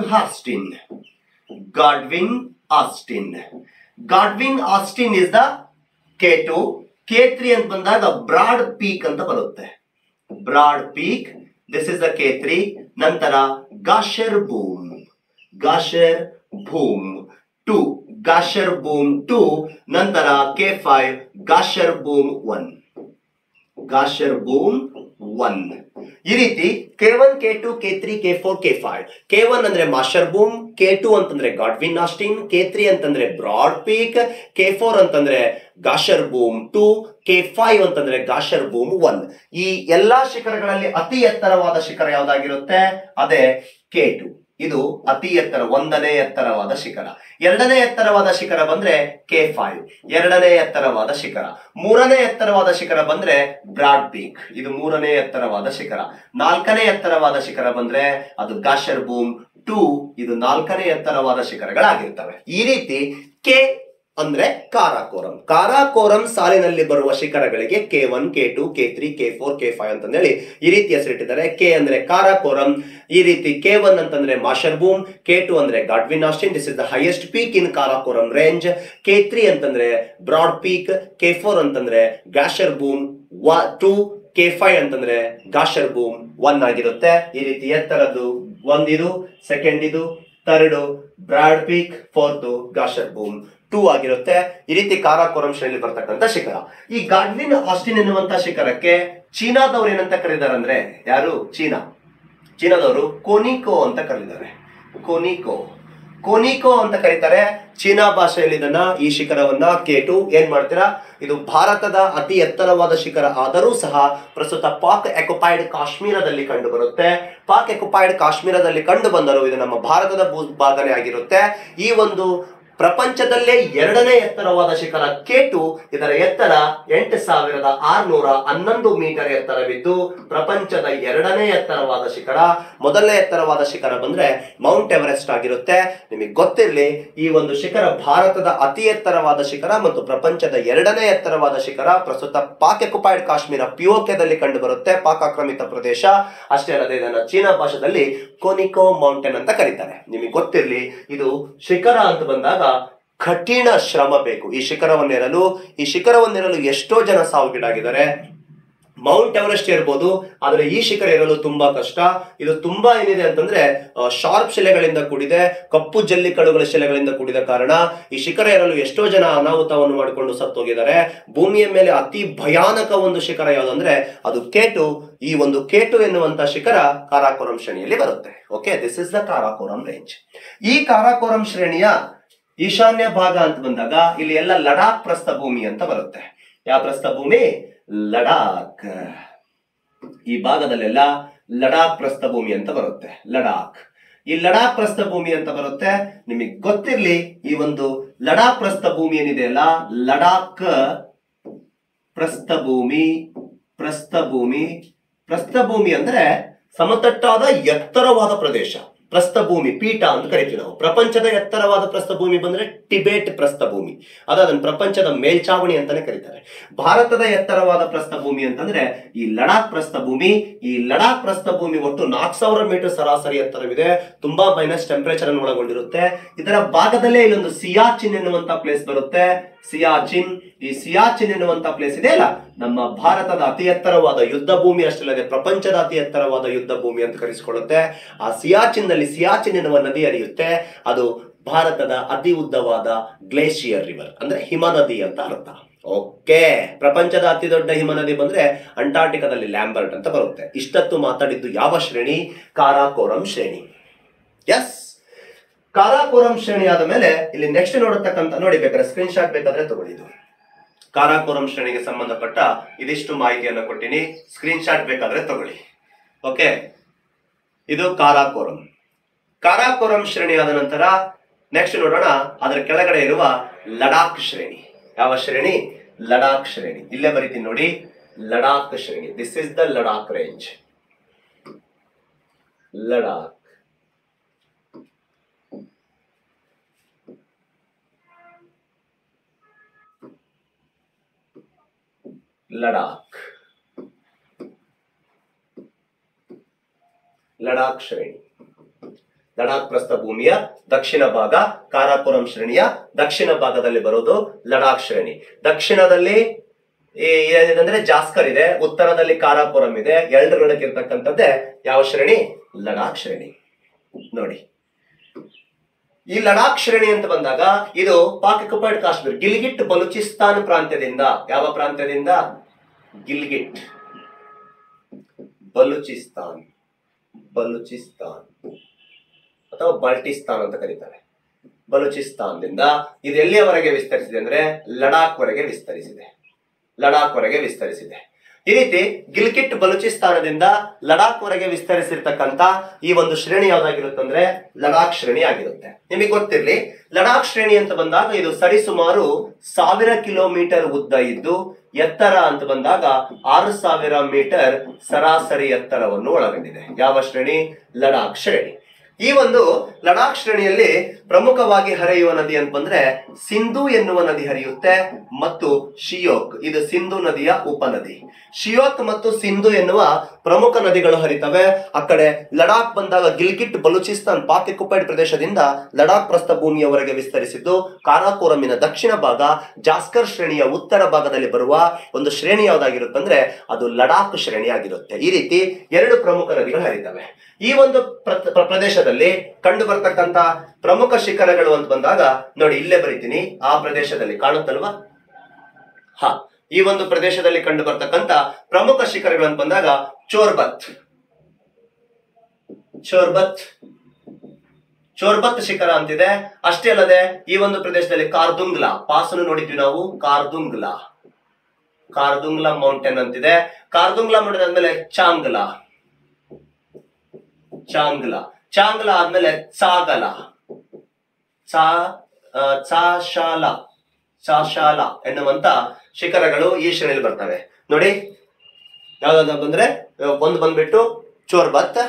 Speaker 1: Austin is the K2. K3 ಅಂತ ಬಂದಾಗ ಬ್ರಾಡ್ ಪೀಕ್ ಅಂತ ಬರುತ್ತೆ. This is the K3. ನಂತರ ಗಾಶರ್ ಭೂಮ್ 2. ನಂತರ K5 ಗಾಶರ್ ಭೂಮ್ 1. ಈ ರೀತಿ K1, K2, K3, K4, K5. K1 ಅಂದ್ರೆ ಮಾಶರ್ ಭೂಮ್, K2 ಅಂತಂದ್ರೆ ಗಾಡ್ವಿನ್ ಆಸ್ಟಿನ್, K3 ಅಂತಂದ್ರೆ ಬ್ರಾಡ್ ಪೀಕ್, K4 ಅಂತಂದ್ರೆ ಗಾಶರ್ ಭೂಮ್ 2, K5 ಅಂತಂದ್ರೆ ಗಾಶರ್ ಭೂಮ್ 1. ಈ ಎಲ್ಲಾ ಶಿಖರಗಳಲ್ಲಿ ಅತಿ ಎತ್ತರವಾದ ಶಿಖರ ಯಾವ್ದಾಗಿರುತ್ತೆ? ಅದೇ K2. ಇದು ಅತಿ ಎತ್ತರ, 1ನೇ ಎತ್ತರವಾದ ಶಿಖರ. 2ನೇ ಎತ್ತರವಾದ ಶಿಖರ ಬಂದ್ರೆ K5, 2ನೇ ಎತ್ತರವಾದ ಶಿಖರ. 3ನೇ ಎತ್ತರವಾದ ಶಿಖರ ಬಂದ್ರೆ ಬ್ರಾಡ್ ಪೀಕ್, ಇದು 3ನೇ ಎತ್ತರವಾದ ಶಿಖರ. 4ನೇ ಎತ್ತರವಾದ ಶಿಖರ ಬಂದ್ರೆ ಅದು ಗಾಶರ್ ಭೂಮ್ 2, ಇದು 4ನೇ ಎತ್ತರವಾದ ಶಿಖರಗಳಾಗಿರ್ತವೆ. ಈ ರೀತಿ ಕೆ ಅಂದ್ರೆ ಕಾರಾಕೋರಂ ಸಾಲಿನಲ್ಲಿ ಬರುವ ಶಿಖರಗಳಿಗೆ K1, K2, K3, K4, K5 ಅಂತಂದೇಳಿ ಈ ರೀತಿ ಹೆಸರಿಟ್ಟಿದ್ದಾರೆ. ಕೆ ಅಂದ್ರೆ ಕಾರಾಕೋರಂ. ಈ ರೀತಿ K1 ಅಂತಂದ್ರೆ ಮಾಶರ್ ಭೂಮ್, K2 ಅಂದ್ರೆ Godwin Austin, this is the highest peak in Karakoram range. K3 ಅಂತಂದ್ರೆ ಬ್ರಾಡ್ ಪೀಕ್, K4 ಅಂತಂದ್ರೆ ಗಾಶರ್ ಭೂಮ್ 2, K5 ಅಂತಂದ್ರೆ ಗಾಶರ್ ಭೂಮ್ 1 ಆಗಿರುತ್ತೆ. ಈ ರೀತಿ ಎತ್ತರದ್ದು 1 ಇದು, ಸೆಕೆಂಡ್ ಇದು, ಥರ್ಡ್ ಬ್ರಾಡ್ ಪೀಕ್, ಫೋರ್ತ್ ಗಾಶರ್ ಭೂಮ್ 2 ಆಗಿರುತ್ತೆ. ಈ ರೀತಿ ಕಾರಾಕೋರಂ ಶ್ರೇಣಿಯಲ್ಲಿ ಬರ್ತಕ್ಕಂಥ ಶಿಖರ. ಈ ಗಾಡ್ವಿನ್ ಆಸ್ಟಿನ್ ಎನ್ನುವಂತ ಶಿಖರಕ್ಕೆ ಚೀನಾದವ್ರು ಏನಂತ ಕರೀತಾರೆ ಅಂದ್ರೆ, ಯಾರು? ಚೀನಾದವರು ಕೋನಿಕೋ ಅಂತ ಕರೀತಾರೆ. ಕೊನಿಕೋ ಅಂತ ಕರೀತಾರೆ. ಚೀನಾ ಭಾಷೆಯಲ್ಲಿ ಇದನ್ನ ಈ ಶಿಖರವನ್ನ K2 ಏನ್ ಮಾಡ್ತೀರಾ, ಇದು ಭಾರತದ ಅತಿ ಎತ್ತರವಾದ ಶಿಖರ ಆದರೂ ಸಹ ಪ್ರಸ್ತುತ ಪಾಕ್ ಆಕ್ಯುಪೈಡ್ ಕಾಶ್ಮೀರದಲ್ಲಿ ಕಂಡು ಬರುತ್ತೆ. ಪಾಕ್ ಆಕ್ಯುಪೈಡ್ ಕಾಶ್ಮೀರದಲ್ಲಿ ಕಂಡು ಬಂದರೂ ಇದು ನಮ್ಮ ಭಾರತದ ಭೂಭಾಗನೇ ಆಗಿರುತ್ತೆ. ಈ ಒಂದು ಪ್ರಪಂಚದಲ್ಲೇ ಎರಡನೇ ಎತ್ತರವಾದ ಶಿಖರ K2, ಇದರ ಎತ್ತರ 8611 ಮೀಟರ್ ಎತ್ತರವಿದ್ದು ಪ್ರಪಂಚದ ಎರಡನೇ ಎತ್ತರವಾದ ಶಿಖರ. ಮೊದಲನೇ ಎತ್ತರವಾದ ಶಿಖರ ಬಂದ್ರೆ ಮೌಂಟ್ ಎವರೆಸ್ಟ್ ಆಗಿರುತ್ತೆ. ನಿಮಗೆ ಗೊತ್ತಿರಲಿ, ಈ ಒಂದು ಶಿಖರ ಭಾರತದ ಅತಿ ಎತ್ತರವಾದ ಶಿಖರ ಮತ್ತು ಪ್ರಪಂಚದ ಎರಡನೇ ಎತ್ತರವಾದ ಶಿಖರ ಪ್ರಸ್ತುತ ಪಾಕ್ ಆಕ್ಯುಪೈಡ್ ಕಾಶ್ಮೀರ POKದಲ್ಲಿ ಕಂಡು ಬರುತ್ತೆ, ಪಾಕ್ ಆಕ್ರಮಿತ ಪ್ರದೇಶ. ಅಷ್ಟೇ ಅಲ್ಲದೆ ಇದನ್ನ ಚೀನಾ ಭಾಷೆಯಲ್ಲಿ ಕೊನಿಕೋ ಮೌಂಟೇನ್ ಅಂತ ಕರೀತಾರೆ. ನಿಮಗೆ ಗೊತ್ತಿರಲಿ, ಇದು ಶಿಖರ ಅಂತ ಬಂದಾಗ ಕಠಿಣ ಶ್ರಮ ಬೇಕು ಈ ಶಿಖರವನ್ನೇರಲು ಎಷ್ಟೋ ಜನ ಸಾವಿಗೀಡಾಗಿದ್ದಾರೆ. ಮೌಂಟ್ ಎವರೆಸ್ಟ್ ಇರ್ಬೋದು, ಆದ್ರೆ ಈ ಶಿಖರ ಇರಲು ತುಂಬಾ ಕಷ್ಟ. ಇದು ತುಂಬಾ ಏನಿದೆ ಅಂತಂದ್ರೆ ಶಾರ್ಪ್ ಶಿಲೆಗಳಿಂದ ಕೂಡಿದೆ, ಕಪ್ಪು ಜಲ್ಲಿಕಡುಗಳ ಶಿಲೆಗಳಿಂದ ಕೂಡಿದ ಕಾರಣ ಈ ಶಿಖರ ಇರಲು ಎಷ್ಟೋ ಜನ ಅನಾಹುತವನ್ನು ಮಾಡಿಕೊಂಡು ಸತ್ತೋಗಿದ್ದಾರೆ. ಭೂಮಿಯ ಮೇಲೆ ಅತಿ ಭಯಾನಕ ಒಂದು ಶಿಖರ ಯಾವುದಂದ್ರೆ ಅದು K2. ಈ ಒಂದು K2 ಎನ್ನುವಂತ ಶಿಖರ ಕಾರಾಕೋರಂ ಶ್ರೇಣಿಯಲ್ಲಿ ಬರುತ್ತೆ. Okay, this is the Karakoram range. ಈ ಕಾರಾಕೋರಂ ಶ್ರೇಣಿಯ ಈಶಾನ್ಯ ಭಾಗ ಅಂತ ಬಂದಾಗ ಇಲ್ಲಿ ಎಲ್ಲ ಲಡಾಖ್ ಪ್ರಸ್ಥಭೂಮಿ ಅಂತ ಬರುತ್ತೆ. ಯಾವ ಪ್ರಸ್ಥಭೂಮಿ? ಲಡಾಖ್. ಈ ಭಾಗದಲ್ಲೆಲ್ಲ ಲಡಾಖ್ ಪ್ರಸ್ಥಭೂಮಿ ಅಂತ ಬರುತ್ತೆ. ಈ ಲಡಾಖ್ ಪ್ರಸ್ಥಭೂಮಿ ಅಂತ ಬರುತ್ತೆ. ನಿಮಗೆ ಗೊತ್ತಿರ್ಲಿ, ಈ ಒಂದು ಲಡಾಖ್ ಪ್ರಸ್ಥಭೂಮಿ ಏನಿದೆ ಅಲ್ಲ, ಲಡಾಖ್ ಪ್ರಸ್ಥಭೂಮಿ ಅಂದ್ರೆ ಸಮತಟ್ಟಾದ ಎತ್ತರವಾದ ಪ್ರದೇಶ. ಪ್ರಸ್ಥಭೂಮಿ, ಪೀಠ ಅಂತ ಕರಿತೀವಿ ನಾವು. ಪ್ರಪಂಚದ ಎತ್ತರವಾದ ಪ್ರಸ್ಥಭೂಮಿ ಬಂದ್ರೆ ಟಿಬೇಟ್ ಪ್ರಸ್ಥಭೂಮಿ, ಅದನ್ನು ಪ್ರಪಂಚದ ಮೇಲ್ಚಾವಣಿ ಅಂತಾನೆ ಕರೀತಾರೆ. ಭಾರತದ ಎತ್ತರವಾದ ಪ್ರಸ್ಥಭೂಮಿ ಅಂತಂದ್ರೆ ಈ ಲಡಾಖ್ ಪ್ರಸ್ಥಭೂಮಿ. ಈ ಲಡಾಖ್ ಪ್ರಸ್ಥಭೂಮಿ ಒಟ್ಟು 4000 ಮೀಟರ್ ಸರಾಸರಿ ಎತ್ತರವಿದೆ. ತುಂಬಾ ಮೈನಸ್ ಟೆಂಪರೇಚರ್ ಅನ್ನು ಒಳಗೊಂಡಿರುತ್ತೆ. ಇದರ ಭಾಗದಲ್ಲೇ ಇಲ್ಲೊಂದು ಸಿಯಾಚಿನ್ ಎನ್ನುವಂತ ಪ್ಲೇಸ್ ಬರುತ್ತೆ. ಈ ಸಿಯಾಚಿನ್ ಎನ್ನುವಂತ ಪ್ಲೇಸ್ ಇದೆ ಅಲ್ಲ, ನಮ್ಮ ಭಾರತದ ಅತಿ ಎತ್ತರವಾದ ಯುದ್ಧ ಭೂಮಿ ಅಷ್ಟಲ್ಲದೆ ಪ್ರಪಂಚದ ಅತಿ ಎತ್ತರವಾದ ಯುದ್ಧ ಭೂಮಿ ಅಂತ ಕರೆಸಿಕೊಳ್ಳುತ್ತೆ. ಆ ಸಿಯಾಚಿನ್ ಎನ್ನುವ ನದಿ ಹರಿಯುತ್ತೆ. ಅದು ಭಾರತದ ಅತಿ ಉದ್ದವಾದ ಗ್ಲೇಷಿಯರ್ ರಿವರ್, ಅಂದ್ರೆ ಹಿಮ ನದಿ ಅಂತ ಅರ್ಥ. ಓಕೆ, ಪ್ರಪಂಚದ ಅತಿ ದೊಡ್ಡ ಹಿಮ ನದಿ ಬಂದ್ರೆ ಅಂಟಾರ್ಟಿಕಾದಲ್ಲಿ ಲ್ಯಾಂಬರ್ಟ್ ಅಂತ ಬರುತ್ತೆ. ಇಷ್ಟತ್ತು ಮಾತಾಡಿದ್ದು ಯಾವ ಶ್ರೇಣಿ? ಕಾರಾಕೋರಂ ಶ್ರೇಣಿ. ಎಸ್, ಕಾರಾಕೋರಂ ಶ್ರೇಣಿ ಆದ ಮೇಲೆ ಇಲ್ಲಿ ನೆಕ್ಸ್ಟ್ ನೋಡತಕ್ಕಂತ, ನೋಡಿ ಬೇಕಾದ್ರೆ ಸ್ಕ್ರೀನ್ ಶಾಟ್ ಬೇಕಾದ್ರೆ ತಗೊಳ್ಳಿ. ಇದು ಕಾರಾಕೋರಂ ಶ್ರೇಣಿಗೆ ಸಂಬಂಧಪಟ್ಟ ಇದಿಷ್ಟು ಮಾಹಿತಿಯನ್ನು ಕೊಟ್ಟಿನಿ, ಸ್ಕ್ರೀನ್ ಶಾಟ್ ಬೇಕಾದ್ರೆ ತಗೊಳ್ಳಿ. ಓಕೆ, ಇದು ಕಾರಾಕೋರಂ ಶ್ರೇಣಿ ಆದ ನಂತರ ನೆಕ್ಸ್ಟ್ ನೋಡೋಣ ಅದರ ಕೆಳಗಡೆ ಇರುವ ಲಡಾಖ್ ಶ್ರೇಣಿ. ಯಾವ ಶ್ರೇಣಿ? ಲಡಾಖ್ ಶ್ರೇಣಿ. ಇಲ್ಲೇ ಬರೀತೀನಿ ನೋಡಿ, ಲಡಾಖ್ ಶ್ರೇಣಿ. This is the Ladakh range. Ladakh ಶ್ರೇಣಿ. ಲಡಾಖ್ ಪ್ರಸ್ಥಭೂಮಿಯ ದಕ್ಷಿಣ ಭಾಗ, ಕಾರಾಕೋರಂ ಶ್ರೇಣಿಯ ದಕ್ಷಿಣ ಭಾಗದಲ್ಲಿ ಬರೋದು ಲಡಾಖ್ ಶ್ರೇಣಿ. ದಕ್ಷಿಣದಲ್ಲಿ ಏನಿದೆ ಜಾಸ್ಕರ್ ಇದೆ, ಉತ್ತರದಲ್ಲಿ ಕಾರಾಕೋರಂ ಇದೆ. ಎರಡರ ನಡುವೆ ಇರ್ತಕ್ಕಂಥದ್ದೇ ಯಾವ ಶ್ರೇಣಿ? ಲಡಾಖ್ ಶ್ರೇಣಿ. ನೋಡಿ, ಈ ಲಡಾಖ್ ಶ್ರೇಣಿ ಅಂತ ಬಂದಾಗ ಇದು ಪಾಕ್ ಆಕ್ಯುಪೈಡ್ ಕಾಶ್ಮೀರ್, ಗಿಲ್ಗಿಟ್ ಬಲೂಚಿಸ್ತಾನ್ ಪ್ರಾಂತ್ಯದಿಂದ. ಯಾವ ಪ್ರಾಂತ್ಯದಿಂದ? ಗಿಲ್ಗಿಟ್ ಬಲೂಚಿಸ್ತಾನ್ ಅಥವಾ ಬಾಲ್ಟಿಸ್ತಾನ್ ಅಂತ ಕರೀತಾರೆ. ಬಲೂಚಿಸ್ತಾನದಿಂದ ಇದು ಎಲ್ಲಿಯವರೆಗೆ ವಿಸ್ತರಿಸಿದೆ ಅಂದ್ರೆ ಲಡಾಖ್ ವರೆಗೆ ವಿಸ್ತರಿಸಿದೆ. ಈ ರೀತಿ ಗಿಲ್ಗಿಟ್ ಬಲೂಚಿಸ್ತಾನದಿಂದ ಲಡಾಖ್ ವರೆಗೆ ವಿಸ್ತರಿಸಿರ್ತಕ್ಕಂಥ ಈ ಒಂದು ಶ್ರೇಣಿ ಯಾವ್ದಾಗಿರುತ್ತಂದ್ರೆ ಲಡಾಖ್ ಶ್ರೇಣಿ ಆಗಿರುತ್ತೆ. ನಿಮಗೆ ಗೊತ್ತಿರ್ಲಿ, ಲಡಾಖ್ ಶ್ರೇಣಿ ಅಂತ ಬಂದಾಗ ಇದು ಸರಿಸುಮಾರು 1000 ಕಿಲೋಮೀಟರ್ ಉದ್ದ ಇದ್ದು ಎತ್ತರ ಅಂತ ಬಂದಾಗ 6000 ಮೀಟರ್ ಸರಾಸರಿ ಎತ್ತರವನ್ನು ಒಳಗೊಂಡಿದೆ. ಯಾವ ಶ್ರೇಣಿ? ಲಡಾಖ್ ಶ್ರೇಣಿ. ಈ ಒಂದು ಲಡಾಖ್ ಶ್ರೇಣಿಯಲ್ಲಿ ಪ್ರಮುಖವಾಗಿ ಹರಿಯುವ ನದಿ ಅಂತ ಬಂದ್ರೆ ಸಿಂಧೂ ಎನ್ನುವ ನದಿ ಹರಿಯುತ್ತೆ ಮತ್ತು ಶಿಯೋಕ್, ಇದು ಸಿಂಧೂ ನದಿಯ ಉಪನದಿ. ಶಿಯೋಕ್ ಮತ್ತು ಸಿಂಧು ಎನ್ನುವ ಪ್ರಮುಖ ನದಿಗಳು ಹರಿತವೆ. ಆ ಕಡೆ ಲಡಾಖ್ ಬಂದಾಗ ಗಿಲ್ಗಿಟ್ ಬಲೂಚಿಸ್ತಾನ್ ಪಾಕ್ ಆಕ್ಯುಪೈಡ್ ಪ್ರದೇಶದಿಂದ ಲಡಾಖ್ ಪ್ರಸ್ಥಭೂಮಿಯವರೆಗೆ ವಿಸ್ತರಿಸಿದ್ದು. ಕಾರಾಕೋರಮಿನ ದಕ್ಷಿಣ ಭಾಗ ಜಾಸ್ಕರ್ ಶ್ರೇಣಿಯ ಉತ್ತರ ಭಾಗದಲ್ಲಿ ಬರುವ ಒಂದು ಶ್ರೇಣಿ ಯಾವ್ದಾಗಿರುತ್ತಂದ್ರೆ ಅದು ಲಡಾಖ್ ಶ್ರೇಣಿ ಆಗಿರುತ್ತೆ. ಈ ರೀತಿ ಎರಡು ಪ್ರಮುಖ ನದಿಗಳು ಹರಿತವೆ. ಈ ಒಂದು ಪ್ರದೇಶದಲ್ಲಿ ಕಂಡು ಬರ್ತಕ್ಕಂತ ಪ್ರಮುಖ ಶಿಖರಗಳು ಅಂತ ಬಂದಾಗ ನೋಡಿ, ಇಲ್ಲೇ ಬರೀತೀನಿ, ಆ ಪ್ರದೇಶದಲ್ಲಿ ಕಾಣುತ್ತಲ್ವಾ? ಈ ಒಂದು ಪ್ರದೇಶದಲ್ಲಿ ಕಂಡು ಬರ್ತಕ್ಕಂತ ಪ್ರಮುಖ ಶಿಖರಗಳು ಅಂತ ಬಂದಾಗ ಚೋರ್ಬತ್ ಶಿಖರ ಅಂತಿದೆ. ಅಷ್ಟೇ ಅಲ್ಲದೆ ಈ ಒಂದು ಪ್ರದೇಶದಲ್ಲಿ ಕಾರ್ದುಂಗ್ಲಾ ಪಾಸ್ ಅನ್ನು ನೋಡಿದ್ವಿ ನಾವು. ಕಾರ್ದುಂಗ್ಲಾ ಮೌಂಟೇನ್ ಅಂತಿದೆ. ಕಾರ್ದುಂಗ್ಲಾ ಮೌಂಟೇನ್ ಆದ್ಮೇಲೆ ಚಾಂಗ್ಲಾ ಆದ್ಮೇಲೆ ಚಾಶಾಲ ಎನ್ನುವಂತ ಶಿಖರಗಳು ಈ ಶ್ರೇಣಿಯಲ್ಲಿ ಬರ್ತವೆ ನೋಡಿ. ಯಾವ್ದಾದ್ರು ಬಂದ್ರೆ ಒಂದು ಬಂದ್ಬಿಟ್ಟು ಚೋರ್ಬತ್,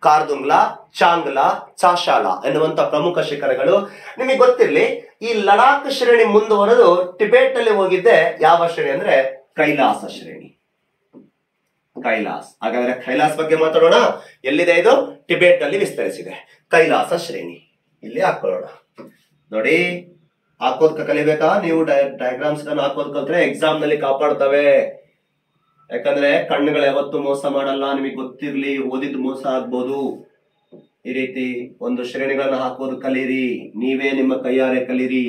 Speaker 1: ಕಾರ್ದುಂಗ್ಲಾ, ಚಾಂಗ್ಲಾ, ಚಾಶಾಲ ಎನ್ನುವಂತ ಪ್ರಮುಖ ಶಿಖರಗಳು. ನಿಮಗೆ ಗೊತ್ತಿರ್ಲಿ, ಈ ಲಡಾಖ್ ಶ್ರೇಣಿ ಮುಂದುವರೆದು ಟಿಬೆಟ್ ನಲ್ಲಿ ಹೋಗಿದ್ದೆ ಯಾವ ಶ್ರೇಣಿ ಅಂದ್ರೆ ಕೈಲಾಸ ಶ್ರೇಣಿ. ಹಾಗಾದ್ರೆ ಕೈಲಾಸ ಬಗ್ಗೆ ಮಾತಾಡೋಣ. ಎಲ್ಲಿದೆ ಇದು? ಟಿಬೆಟ್ ನಲ್ಲಿ ವಿಸ್ತರಿಸಿದೆ. ಕೈಲಾಸ ಶ್ರೇಣಿ ಇಲ್ಲಿ ಹಾಕೊಳ್ಳೋಣ ನೋಡಿ. ಹಾಕೋದ್ ಕಲಿಬೇಕಾ ನೀವು? ಡಯಾಗ್ರಾಮ್ಸ್ ಹಾಕೋದ್ ಕಲ್ತ್ರೆ ಎಕ್ಸಾಮ್ ನಲ್ಲಿ ಕಾಪಾಡ್ತವೆ. ಯಾಕಂದ್ರೆ ಕಣ್ಣುಗಳು ಯಾವತ್ತು ಮೋಸ ಮಾಡಲ್ಲ. ನಿಮಗೆ ಗೊತ್ತಿರ್ಲಿ, ಓದಿದ್ ಮೋಸ ಆಗ್ಬೋದು. ಈ ರೀತಿ ಒಂದು ಶ್ರೇಣಿಗಳನ್ನ ಹಾಕೋದು ಕಲೀರಿ. ನೀವೇ ನಿಮ್ಮ ಕೈಯಾರೆ ಕಲೀರಿ.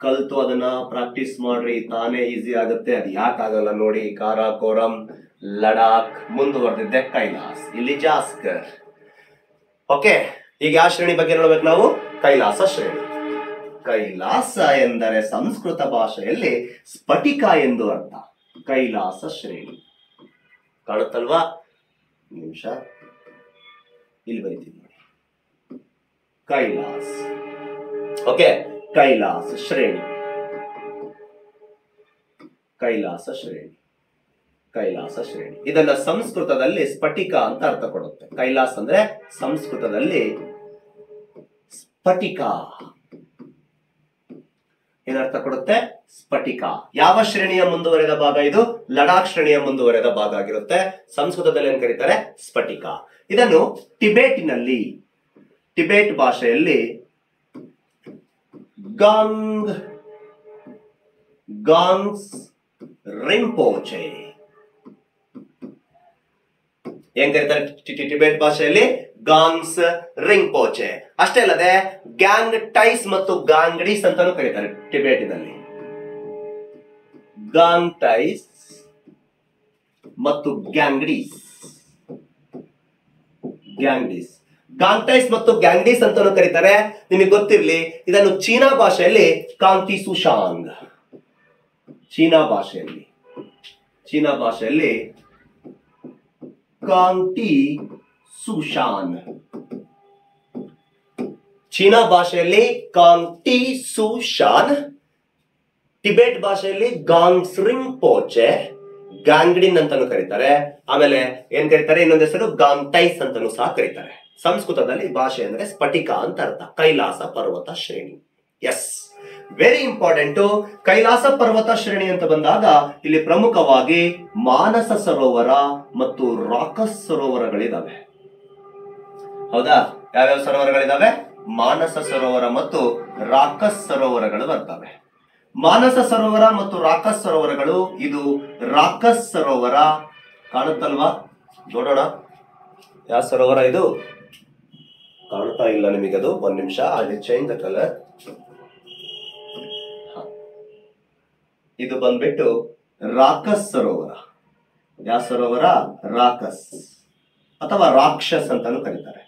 Speaker 1: ಕಲ್ತು ಅದನ್ನ ಪ್ರಾಕ್ಟೀಸ್ ಮಾಡ್ರಿ. ತಾನೇ ಈಸಿ ಆಗುತ್ತೆ. ಅದು ಯಾಕಾಗಲ್ಲ ನೋಡಿ. ಕಾರಾಕೋರಂ, ಲಡಾಖ್, ಮುಂದುವರೆದಿದ್ದೆ ಕೈಲಾಸ್, ಇಲ್ಲಿ ಜಾಸ್ಕರ್. ಓಕೆ, ಈಗ ಯಾವ ಶ್ರೇಣಿ ಬಗ್ಗೆ ನೋಡ್ಬೇಕು ನಾವು? ಕೈಲಾಸ ಶ್ರೇಣಿ. ಕೈಲಾಸ ಎಂದರೆ ಸಂಸ್ಕೃತ ಭಾಷೆಯಲ್ಲಿ ಸ್ಫಟಿಕ ಎಂದು ಅರ್ಥ. ಕೈಲಾಸ ಶ್ರೇಣಿ ಕಾಣುತ್ತಲ್ವಾ? ನಿಮಿಷ ಇಲ್ಲಿ ಬರೀತೀನಿ ನೋಡಿ. ಕೈಲಾಸ್. ಓಕೆ, ಕೈಲಾಸ ಶ್ರೇಣಿ. ಇದನ್ನ ಸಂಸ್ಕೃತದಲ್ಲಿ ಸ್ಫಟಿಕ ಅಂತ ಅರ್ಥ ಕೊಡುತ್ತೆ. ಕೈಲಾಸ ಅಂದ್ರೆ ಸಂಸ್ಕೃತದಲ್ಲಿ ಸ್ಫಟಿಕ ಏನರ್ಥ ಕೊಡುತ್ತೆ? ಸ್ಫಟಿಕ. ಯಾವ ಶ್ರೇಣಿಯ ಮುಂದುವರೆದ ಭಾಗ ಇದು? ಲಡಾಖ್ ಶ್ರೇಣಿಯ ಮುಂದುವರೆದ ಭಾಗ ಆಗಿರುತ್ತೆ. ಸಂಸ್ಕೃತದಲ್ಲಿ ಏನ್ ಕರೀತಾರೆ? ಸ್ಫಟಿಕ. ಇದನ್ನು ಟಿಬೆಟ್ ಭಾಷೆಯಲ್ಲಿ ಗಾಂಗ್ಸ್ ರಿಂಪೋಚೆ ಏನ್ ಕರೀತಾರೆ? ಟಿಬೆಟ್ ಭಾಷೆಯಲ್ಲಿ ಗಾಂಗ್ಸ್ ರಿಂಪೋಚೆ. ಅಷ್ಟೇ ಅಲ್ಲದೆ ಗ್ಯಾಂಗ್ ಟೈಸ್ ಮತ್ತು ಗಾಂಗ್ಡೀಸ್ ಅಂತಾನು ಕರೀತಾರೆ ಟಿಬೆಟಿನಲ್ಲಿ. ಗಾಂಗ್ ಟೈಸ್ ಮತ್ತು ಗ್ಯಾಂಗ್ಡೀಸ್ ಮತ್ತು ಗ್ಯಾಂಗ್ಡೀಸ್ ಅಂತಾನು ಕರೀತಾರೆ. ನಿಮಗೆ ಗೊತ್ತಿರ್ಲಿ, ಇದನ್ನು ಚೀನಾ ಭಾಷೆಯಲ್ಲಿ ಕಾಂತಿ ಸುಶಾಂಗ್, ಚೀನಾ ಭಾಷೆಯಲ್ಲಿ ಕಾಂತಿ ಸುಶಾನ್, ಚೀನಾ ಭಾಷೆಯಲ್ಲಿ ಕಾಂತಿ ಸುಶಾನ್, ಟಿಬೆಟ್ ಭಾಷೆಯಲ್ಲಿ ಗಾಂಗ್ಸ್ ರಿಂಪೋಚೆ, ಗ್ಯಾಂಗ್ಡಿನ್ ಅಂತಾನು ಕರೀತಾರೆ. ಆಮೇಲೆ ಏನ್ ಕರೀತಾರೆ? ಇನ್ನೊಂದು ಹೆಸರು ಗಾಂಗ್ಟೈಸ್ ಅಂತಾನು ಸಹ ಕರೀತಾರೆ. ಸಂಸ್ಕೃತದಲ್ಲಿ ಭಾಷೆ ಅಂದ್ರೆ ಸ್ಫಟಿಕ ಅಂತ ಅರ್ಥ. ಕೈಲಾಸ ಪರ್ವತ ಶ್ರೇಣಿ. S, very important. ಕೈಲಾಸ ಪರ್ವತ ಶ್ರೇಣಿ ಅಂತ ಬಂದಾಗ ಇಲ್ಲಿ ಪ್ರಮುಖವಾಗಿ ಮಾನಸ ಸರೋವರ ಮತ್ತು ರಾಕಸ್ ಸರೋವರಗಳಿದಾವೆ. ಹೌದಾ? ಯಾವ್ಯಾವ ಸರೋವರಗಳಿದಾವೆ? ಮಾನಸ ಸರೋವರ ಮತ್ತು ರಾಕಸ್ ಸರೋವರಗಳು ಬರ್ತವೆ. ಮಾನಸ ಸರೋವರ ಮತ್ತು ರಾಕಸ್ ಸರೋವರಗಳು. ಇದು ರಾಕಸ್ ಸರೋವರ ಕಾಣುತ್ತಲ್ವಾ? ನೋಡೋಣ ಯಾವ ಸರೋವರ ಇದು. ಕಾಣ್ತಾ ಇಲ್ಲ ನಿಮಗದು. ಒಂದ್ ನಿಮಿಷ, ಅಲ್ಲಿ ಚೇಂಜ್ ದ ಕಲರ್. ಇದು ಬಂದ್ಬಿಟ್ಟು ರಾಕಸ್ ಸರೋವರ. ಯಾವ ಸರೋವರ? ರಾಕಸ್ ಅಥವಾ ರಾಕ್ಷಸ್ ಅಂತಾನು ಕರೀತಾರೆ.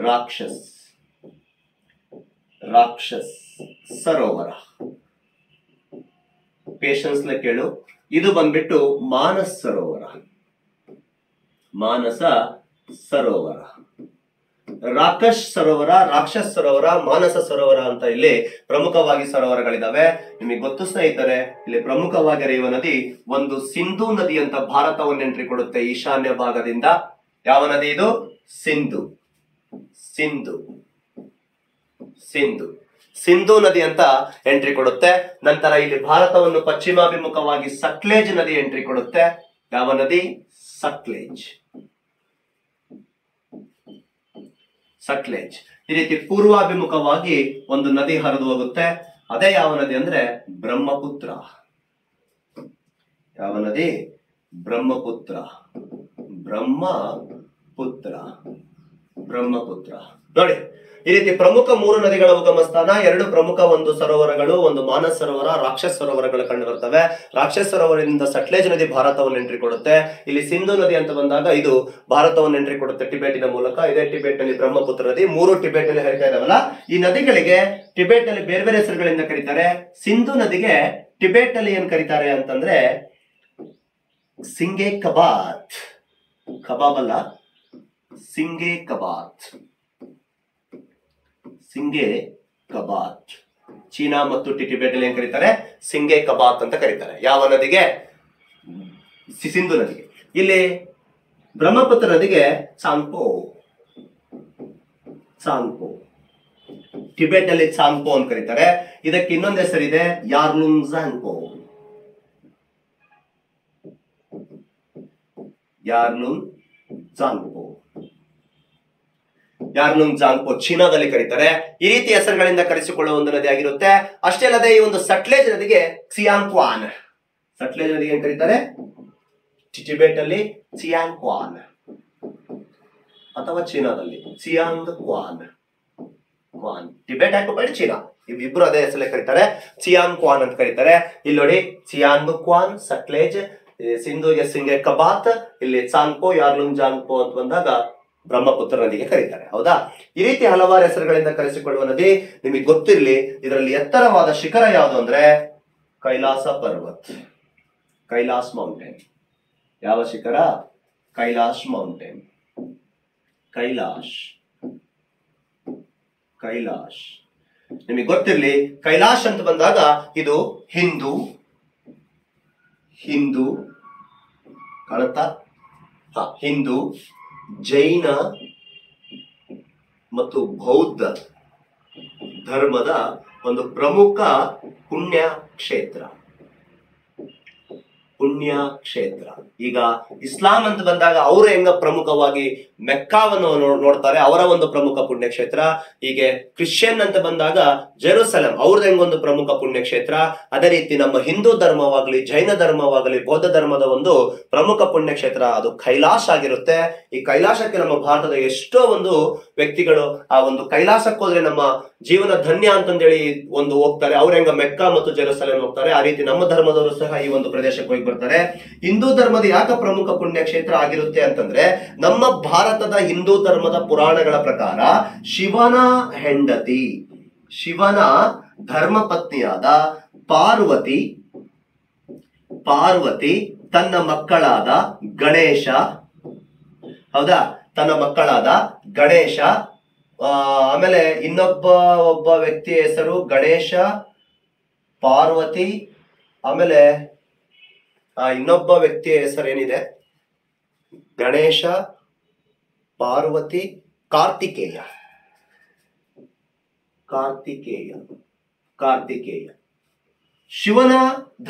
Speaker 1: ರಾಕ್ಷಸ್ ಸರೋವರ. ಪೇಷನ್ಸ್ ಕೇಳು. ಇದು ಬಂದ್ಬಿಟ್ಟು ಮಾನಸ ಸರೋವರ. ರಾಕ್ಷಸ್ ಸರೋವರ, ಮಾನಸ ಸರೋವರ ಅಂತ ಇಲ್ಲಿ ಪ್ರಮುಖವಾಗಿ ಸರೋವರಗಳಿದಾವೆ. ನಿಮಗೆ ಗೊತ್ತು ಸ್ನೇಹಿತರೆ, ಇಲ್ಲಿ ಪ್ರಮುಖವಾಗಿ ಹರಿಯುವ ನದಿ ಒಂದು ಸಿಂಧೂ ನದಿ ಅಂತ ಭಾರತವನ್ನು ಎಂಟ್ರಿ ಕೊಡುತ್ತೆ ಈಶಾನ್ಯ ಭಾಗದಿಂದ. ಯಾವ ನದಿ ಇದು? ಸಿಂಧೂ ನದಿ ಅಂತ ಎಂಟ್ರಿ ಕೊಡುತ್ತೆ. ನಂತರ ಇಲ್ಲಿ ಭಾರತವನ್ನು ಪಶ್ಚಿಮಾಭಿಮುಖವಾಗಿ ಸಟ್ಲೇಜ್ ನದಿ ಎಂಟ್ರಿ ಕೊಡುತ್ತೆ. ಯಾವ ನದಿ? ಸಟ್ಲೇಜ್. ಈ ರೀತಿ ಪೂರ್ವಾಭಿಮುಖವಾಗಿ ಒಂದು ನದಿ ಹರಿದು ಹೋಗುತ್ತೆ. ಅದೇ ಯಾವ ನದಿ ಅಂದ್ರೆ ಬ್ರಹ್ಮಪುತ್ರ. ಯಾವ ನದಿ? ಬ್ರಹ್ಮಪುತ್ರ. ಬ್ರಹ್ಮಪುತ್ರ. ನೋಡಿ, ಈ ರೀತಿ ಪ್ರಮುಖ 3 ನದಿಗಳ ಉಗಮ ಸ್ಥಾನ, 2 ಪ್ರಮುಖ ಒಂದು ಸರೋವರಗಳು, ಒಂದು ಮಾನಸ್ ಸರೋವರ, ರಾಕ್ಷಸ್ ಸರೋವರಗಳು ಕಂಡು ಬರ್ತವೆ. ರಾಕ್ಷಸ್ ಸರೋವರದಿಂದ ಸಟ್ಲೇಜ್ ನದಿ ಭಾರತವನ್ನು ಎಂಟ್ರಿ ಕೊಡುತ್ತೆ. ಇಲ್ಲಿ ಸಿಂಧು ನದಿ ಅಂತ ಬಂದಾಗ ಇದು ಭಾರತವನ್ನು ಎಂಟ್ರಿ ಕೊಡುತ್ತೆ ಟಿಬೆಟಿನ ಮೂಲಕ. ಇದೇ ಟಿಬೆಟ್ ನಲ್ಲಿ ಬ್ರಹ್ಮಪುತ್ರ ನದಿ, 3 ಟಿಬೆಟ್ ನಲ್ಲಿ ಹರಿತಾ ಇದಾವಲ್ಲ. ಈ ನದಿಗಳಿಗೆ ಟಿಬೆಟ್ ನಲ್ಲಿ ಬೇರೆ ಬೇರೆ ಹೆಸರುಗಳಿಂದ ಕರೀತಾರೆ. ಸಿಂಧು ನದಿಗೆ ಟಿಬೆಟ್ ನಲ್ಲಿ ಏನ್ ಕರೀತಾರೆ ಅಂತಂದ್ರೆ ಸಿಂಗೆ ಕಬಾತ್. ಕಬಾಬ್ ಅಲ್ಲ, ಸಿಂಗೆ ಕಬಾತ್. ಸಿಂಗೆ ಕಬಾತ್. ಚೀನಾ ಮತ್ತು ಟಿಬೆಟ್ ಅಲ್ಲಿ ಏನ್ ಕರೀತಾರೆ? ಸಿಂಗೆ ಕಬಾತ್ ಅಂತ ಕರೀತಾರೆ. ಯಾವ ನದಿಗೆ? ಸಿಂಧು ನದಿಗೆ. ಇಲ್ಲಿ ಬ್ರಹ್ಮಪುತ್ರ ನದಿಗೆ ಚಾಂಗ್ಪೋ. ಚಾಂಗ್ಪೋ ಟಿಬೆಟ್ ಅಲ್ಲಿ ಚಾಂಗ್ಪೋ ಅಂತ ಕರೀತಾರೆ. ಇದಕ್ಕೆ ಇನ್ನೊಂದು ಹೆಸರಿದೆ, ಯಾರ್ಲುಂಗ್ ಝಾಂಗ್ಪೋ. ಯಾರ್ಲುಂಗ್ ಝಾಂಗ್ಪೋ. ಯಾರ್ಲುಂಗ್ ಝಾಂಗ್ಪೋ ಚೀನಾದಲ್ಲಿ ಕರೀತಾರೆ. ಈ ರೀತಿ ಹೆಸರುಗಳಿಂದ ಕರೆಸಿಕೊಳ್ಳುವ ಒಂದು ನದಿ ಆಗಿರುತ್ತೆ. ಅಷ್ಟೇ ಅಲ್ಲದೆ ಈ ಒಂದು ಸಟ್ಲೇಜ್ ನದಿಗೆ ಕ್ವಾನ್. ಸಟ್ಲೇಜ್ ನದಿಗೆ ಏನ್ ಕರೀತಾರೆ? ಟಿಬೆಟ್ ಅಲ್ಲಿ ಕ್ವಾನ್ ಅಥವಾ ಚೀನಾದಲ್ಲಿ ಸಿಯಾಂಗ್ ಕ್ವಾನ್. ಕ್ವಾನ್ ಟಿಬೆಟ್ ಹಾಕೋಬೇಡಿ, ಚೀನಾ, ಇಬ್ರು ಅದೇ ಹೆಸರಲ್ಲೇ ಕರೀತಾರೆ. ಸಿಯಾಂಗ್ ಕ್ವಾನ್ ಅಂತ ಕರೀತಾರೆ. ಇಲ್ಲಿ ನೋಡಿ, ಸಿಯಾಂಗ್ ಕ್ವಾನ್, ಸಟ್ಲೇಜ್, ಸಿಂಧುಗೆ ಸಿಂಗೆ ಕಬಾತ್, ಇಲ್ಲಿ ಚಾಂಗ್ಪೋ, ಯಾರ್ಲುಂಗ್ ಝಾಂಗ್ಪೋ ಅಂತ ಬಂದಾಗ ಬ್ರಹ್ಮಪುತ್ರ ನದಿಗೆ ಕರೀತಾರೆ. ಹೌದಾ? ಈ ರೀತಿ ಹಲವಾರು ಹೆಸರುಗಳಿಂದ ಕರೆಸಿಕೊಳ್ಳುವ ನದಿ. ನಿಮಗೆ ಗೊತ್ತಿರಲಿ, ಇದರಲ್ಲಿ ಎತ್ತರವಾದ ಶಿಖರ ಯಾವುದು ಅಂದ್ರೆ ಕೈಲಾಸ ಪರ್ವತ್, ಕೈಲಾಸ್ ಮೌಂಟೇನ್. ಯಾವ ಶಿಖರ? ಕೈಲಾಶ್ ಮೌಂಟೇನ್. ಕೈಲಾಶ್. ಕೈಲಾಶ್ ನಿಮಗೆ ಗೊತ್ತಿರಲಿ, ಕೈಲಾಶ್ ಅಂತ ಬಂದಾಗ ಇದು ಹಿಂದೂ ಕಾಣುತ್ತಾ? ಹಿಂದೂ, ಜೈನ ಮತ್ತು ಬೌದ್ಧ ಧರ್ಮದ ಒಂದು ಪ್ರಮುಖ ಪುಣ್ಯ ಕ್ಷೇತ್ರ. ಈಗ ಇಸ್ಲಾಂ ಅಂತ ಬಂದಾಗ ಅವರು ಹೆಂಗ ಪ್ರಮುಖವಾಗಿ ಮೆಕ್ಕಾವನ್ನು ನೋಡ್ತಾರೆ, ಅವರ ಒಂದು ಪ್ರಮುಖ ಪುಣ್ಯಕ್ಷೇತ್ರ. ಹೀಗೆ ಕ್ರಿಶ್ಚಿಯನ್ ಅಂತ ಬಂದಾಗ ಜೆರೂಸಲಂ ಅವ್ರದ್ದು ಹೆಂಗೊಂದು ಪ್ರಮುಖ ಪುಣ್ಯಕ್ಷೇತ್ರ. ಅದೇ ರೀತಿ ನಮ್ಮ ಹಿಂದೂ ಧರ್ಮವಾಗಲಿ, ಜೈನ ಧರ್ಮವಾಗಲಿ, ಬೌದ್ಧ ಧರ್ಮದ ಒಂದು ಪ್ರಮುಖ ಪುಣ್ಯಕ್ಷೇತ್ರ ಅದು ಕೈಲಾಶ್ ಆಗಿರುತ್ತೆ. ಈ ಕೈಲಾಸಕ್ಕೆ ನಮ್ಮ ಭಾರತದ ಎಷ್ಟೋ ಒಂದು ವ್ಯಕ್ತಿಗಳು ಆ ಒಂದು ಕೈಲಾಸಕ್ಕೆ ಹೋದ್ರೆ ನಮ್ಮ ಜೀವನ ಧನ್ಯ ಅಂತಂದೇಳಿ ಒಂದು ಹೋಗ್ತಾರೆ. ಅವ್ರ ಹೆಂಗ ಮೆಕ್ಕಾ ಮತ್ತು ಜೆರೂಸಲೇಂ ಹೋಗ್ತಾರೆ, ಆ ರೀತಿ ನಮ್ಮ ಧರ್ಮದವರು ಸಹ ಈ ಒಂದು ಪ್ರದೇಶಕ್ಕೆ ಹೋಗಿ ಬರ್ತಾರೆ. ಹಿಂದೂ ಧರ್ಮದ ಯಾಕ ಪ್ರಮುಖ ಪುಣ್ಯಕ್ಷೇತ್ರ ಆಗಿರುತ್ತೆ ಅಂತಂದ್ರೆ, ನಮ್ಮ ಭಾರತದ ಹಿಂದೂ ಧರ್ಮದ ಪುರಾಣಗಳ ಪ್ರಕಾರ ಶಿವನ ಹೆಂಡತಿ, ಶಿವನ ಧರ್ಮಪತ್ನಿಯಾದ ಪಾರ್ವತಿ ತನ್ನ ಮಕ್ಕಳಾದ ಗಣೇಶ, ಹೌದಾ, ತನ್ನ ಮಕ್ಕಳಾದ ಗಣೇಶ, ಆಮೇಲೆ ಒಬ್ಬ ವ್ಯಕ್ತಿಯ ಹೆಸರು ಗಣೇಶ, ಪಾರ್ವತಿ, ಆಮೇಲೆ ಇನ್ನೊಬ್ಬ ವ್ಯಕ್ತಿಯ ಹೆಸರು ಏನಿದೆ, ಗಣೇಶ, ಪಾರ್ವತಿ, ಕಾರ್ತಿಕೇಯ. ಶಿವನ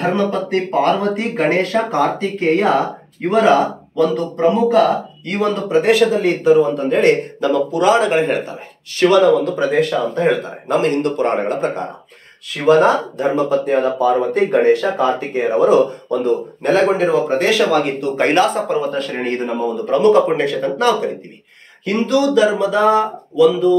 Speaker 1: ಧರ್ಮಪತ್ನಿ ಪಾರ್ವತಿ, ಗಣೇಶ, ಕಾರ್ತಿಕೇಯ ಇವರ ಒಂದು ಪ್ರಮುಖ ಈ ಒಂದು ಪ್ರದೇಶದಲ್ಲಿ ಇದ್ದರು ಅಂತಂದೇಳಿ ನಮ್ಮ ಪುರಾಣಗಳು ಹೇಳ್ತವೆ. ಶಿವನ ಒಂದು ಪ್ರದೇಶ ಅಂತ ಹೇಳ್ತಾರೆ ನಮ್ಮ ಹಿಂದೂ ಪುರಾಣಗಳ ಪ್ರಕಾರ. ಶಿವನ ಧರ್ಮಪತ್ನಿಯಾದ ಪಾರ್ವತಿ, ಗಣೇಶ, ಕಾರ್ತಿಕೇಯರವರು ಒಂದು ನೆಲೆಗೊಂಡಿರುವ ಪ್ರದೇಶವಾಗಿತ್ತು ಕೈಲಾಸ ಪರ್ವತ ಶ್ರೇಣಿ. ಇದು ನಮ್ಮ ಒಂದು ಪ್ರಮುಖ ಪುಣ್ಯಕ್ಷೇತ್ರ ಅಂತ ನಾವು ಕರಿತೀವಿ. ಹಿಂದೂ ಧರ್ಮದ ಒಂದು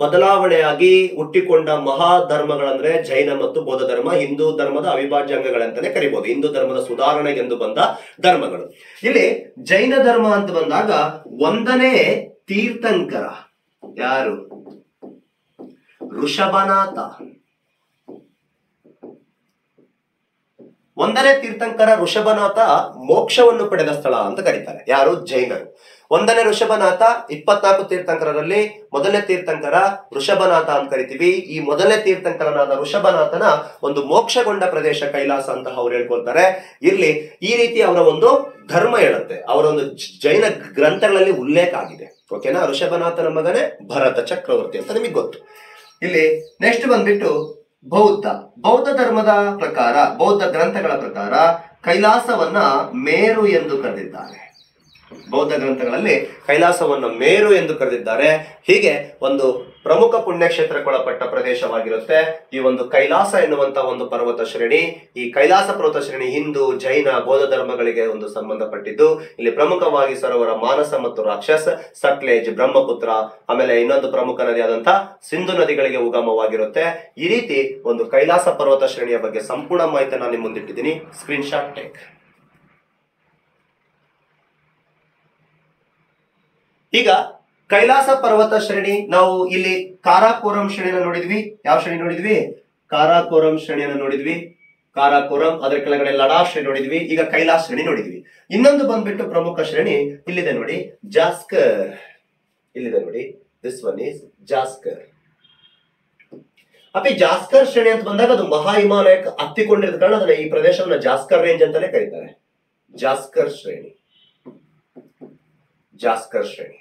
Speaker 1: ಬದಲಾವಣೆಯಾಗಿ ಹುಟ್ಟಿಕೊಂಡ ಮಹಾ ಧರ್ಮಗಳಂದ್ರೆ ಜೈನ ಮತ್ತು ಬೌದ್ಧ ಧರ್ಮ. ಹಿಂದೂ ಧರ್ಮದ ಅವಿಭಾಜ್ಯ ಅಂಗಗಳಂತಾನೆ ಕರಿಬಹುದು. ಹಿಂದೂ ಧರ್ಮದ ಸುಧಾರಣೆಗೆಂದು ಬಂದ ಧರ್ಮಗಳು. ಇಲ್ಲಿ ಜೈನ ಧರ್ಮ ಅಂತ ಬಂದಾಗ 1ನೇ ತೀರ್ಥಂಕರ ಯಾರು? ಋಷಭನಾಥ. 1ನೇ ತೀರ್ಥಂಕರ ಋಷಭನಾಥ ಮೋಕ್ಷವನ್ನು ಪಡೆದ ಸ್ಥಳ ಅಂತ ಕರೀತಾರೆ. ಯಾರು? ಜೈನರು. 1ನೇ ಋಷಭನಾಥ 24 ತೀರ್ಥಂಕರರಲ್ಲಿ 1ನೇ ತೀರ್ಥಂಕರ ಋಷಭನಾಥ ಅಂತ ಕರಿತೀವಿ. ಈ 1ನೇ ತೀರ್ಥಂಕರನಾದ ಋಷಭನಾಥನ ಒಂದು ಮೋಕ್ಷಗೊಂಡ ಪ್ರದೇಶ ಕೈಲಾಸ ಅಂತ ಅವ್ರು ಹೇಳ್ಕೊಳ್ತಾರೆ. ಇಲ್ಲಿ ಈ ರೀತಿ ಅವರ ಒಂದು ಧರ್ಮ ಹೇಳುತ್ತೆ, ಅವರ ಒಂದು ಜೈನ ಗ್ರಂಥಗಳಲ್ಲಿ ಉಲ್ಲೇಖ ಆಗಿದೆ. ಓಕೆನಾ? ಋಷಭನಾಥನ ಮಗನೇ ಭರತ ಚಕ್ರವರ್ತಿ ಅಂತ ನಿಮಗೆ ಗೊತ್ತು. ಇಲ್ಲಿ ನೆಕ್ಸ್ಟ್ ಬಂದ್ಬಿಟ್ಟು ಬೌದ್ಧ ಧರ್ಮದ ಪ್ರಕಾರ, ಬೌದ್ಧ ಗ್ರಂಥಗಳ ಪ್ರಕಾರ ಕೈಲಾಸವನ್ನ ಮೇರು ಎಂದು ಕರೆದಿದ್ದಾರೆ. ಬೌದ್ಧ ಗ್ರಂಥಗಳಲ್ಲಿ ಕೈಲಾಸವನ್ನ ಮೇರು ಎಂದು ಕರೆದಿದ್ದಾರೆ. ಹೀಗೆ ಒಂದು ಪ್ರಮುಖ ಪುಣ್ಯಕ್ಷೇತ್ರಕ್ಕೊಳಪಟ್ಟ ಪ್ರದೇಶವಾಗಿರುತ್ತೆ ಈ ಒಂದು ಕೈಲಾಸ ಎನ್ನುವಂತ ಒಂದು ಪರ್ವತ ಶ್ರೇಣಿ. ಈ ಕೈಲಾಸ ಪರ್ವತ ಶ್ರೇಣಿ ಹಿಂದೂ, ಜೈನ, ಬೌದ್ಧ ಧರ್ಮಗಳಿಗೆ ಒಂದು ಸಂಬಂಧಪಟ್ಟಿದ್ದು. ಇಲ್ಲಿ ಪ್ರಮುಖವಾಗಿ ಸರೋವರ ಮಾನಸ ಮತ್ತು ರಾಕ್ಷಸ್, ಸಟ್ಲೇಜ್, ಬ್ರಹ್ಮಪುತ್ರ, ಆಮೇಲೆ ಇನ್ನೊಂದು ಪ್ರಮುಖ ನದಿಯಾದಂತ ಸಿಂಧು ನದಿಗಳಿಗೆ ಉಗಮವಾಗಿರುತ್ತೆ. ಈ ರೀತಿ ಒಂದು ಕೈಲಾಸ ಪರ್ವತ ಶ್ರೇಣಿಯ ಬಗ್ಗೆ ಸಂಪೂರ್ಣ ಮಾಹಿತಿ ನಾನು ನಿಮ್ಮ ಮುಂದಿಟ್ಟಿದ್ದೀನಿ. Screen shot take. ಈಗ ಕೈಲಾಸ ಪರ್ವತ ಶ್ರೇಣಿ, ನಾವು ಇಲ್ಲಿ ಕಾರಾಕೋರಂ ಶ್ರೇಣಿಯನ್ನು ನೋಡಿದ್ವಿ. ಯಾವ ಶ್ರೇಣಿ ನೋಡಿದ್ವಿ? ಕಾರಾಕೋರಂ ಶ್ರೇಣಿಯನ್ನು ನೋಡಿದ್ವಿ. ಕಾರಾಕೋರಂ, ಅದರ ಕೆಳಗಡೆ ಲಡಾಖ್ ಶ್ರೇಣಿ ನೋಡಿದ್ವಿ. ಈಗ ಕೈಲಾಸ ಶ್ರೇಣಿ ನೋಡಿದ್ವಿ. ಇನ್ನೊಂದು ಬಂದ್ಬಿಟ್ಟು ಪ್ರಮುಖ ಶ್ರೇಣಿ ಇಲ್ಲಿದೆ ನೋಡಿ, ಜಾಸ್ಕರ್. ಇಲ್ಲಿದೆ ನೋಡಿ, ದಿಸ್ ಒನ್ ಈಸ್ ಜಾಸ್ಕರ್. ಅಪ್ಪಿ ಜಾಸ್ಕರ್ ಶ್ರೇಣಿ ಅಂತ ಬಂದಾಗ ಅದು ಮಹಾ ಹಿಮಾಲಯಕ್ಕೆ ಹತ್ತಿಕೊಂಡಿರೋದ ಕಾರಣ ಅದನ್ನ ಈ ಪ್ರದೇಶವನ್ನ ಜಾಸ್ಕರ್ ರೇಂಜ್ ಅಂತಾನೆ ಕರೀತಾರೆ. ಜಾಸ್ಕರ್ ಶ್ರೇಣಿ, ಜಾಸ್ಕರ್ ಶ್ರೇಣಿ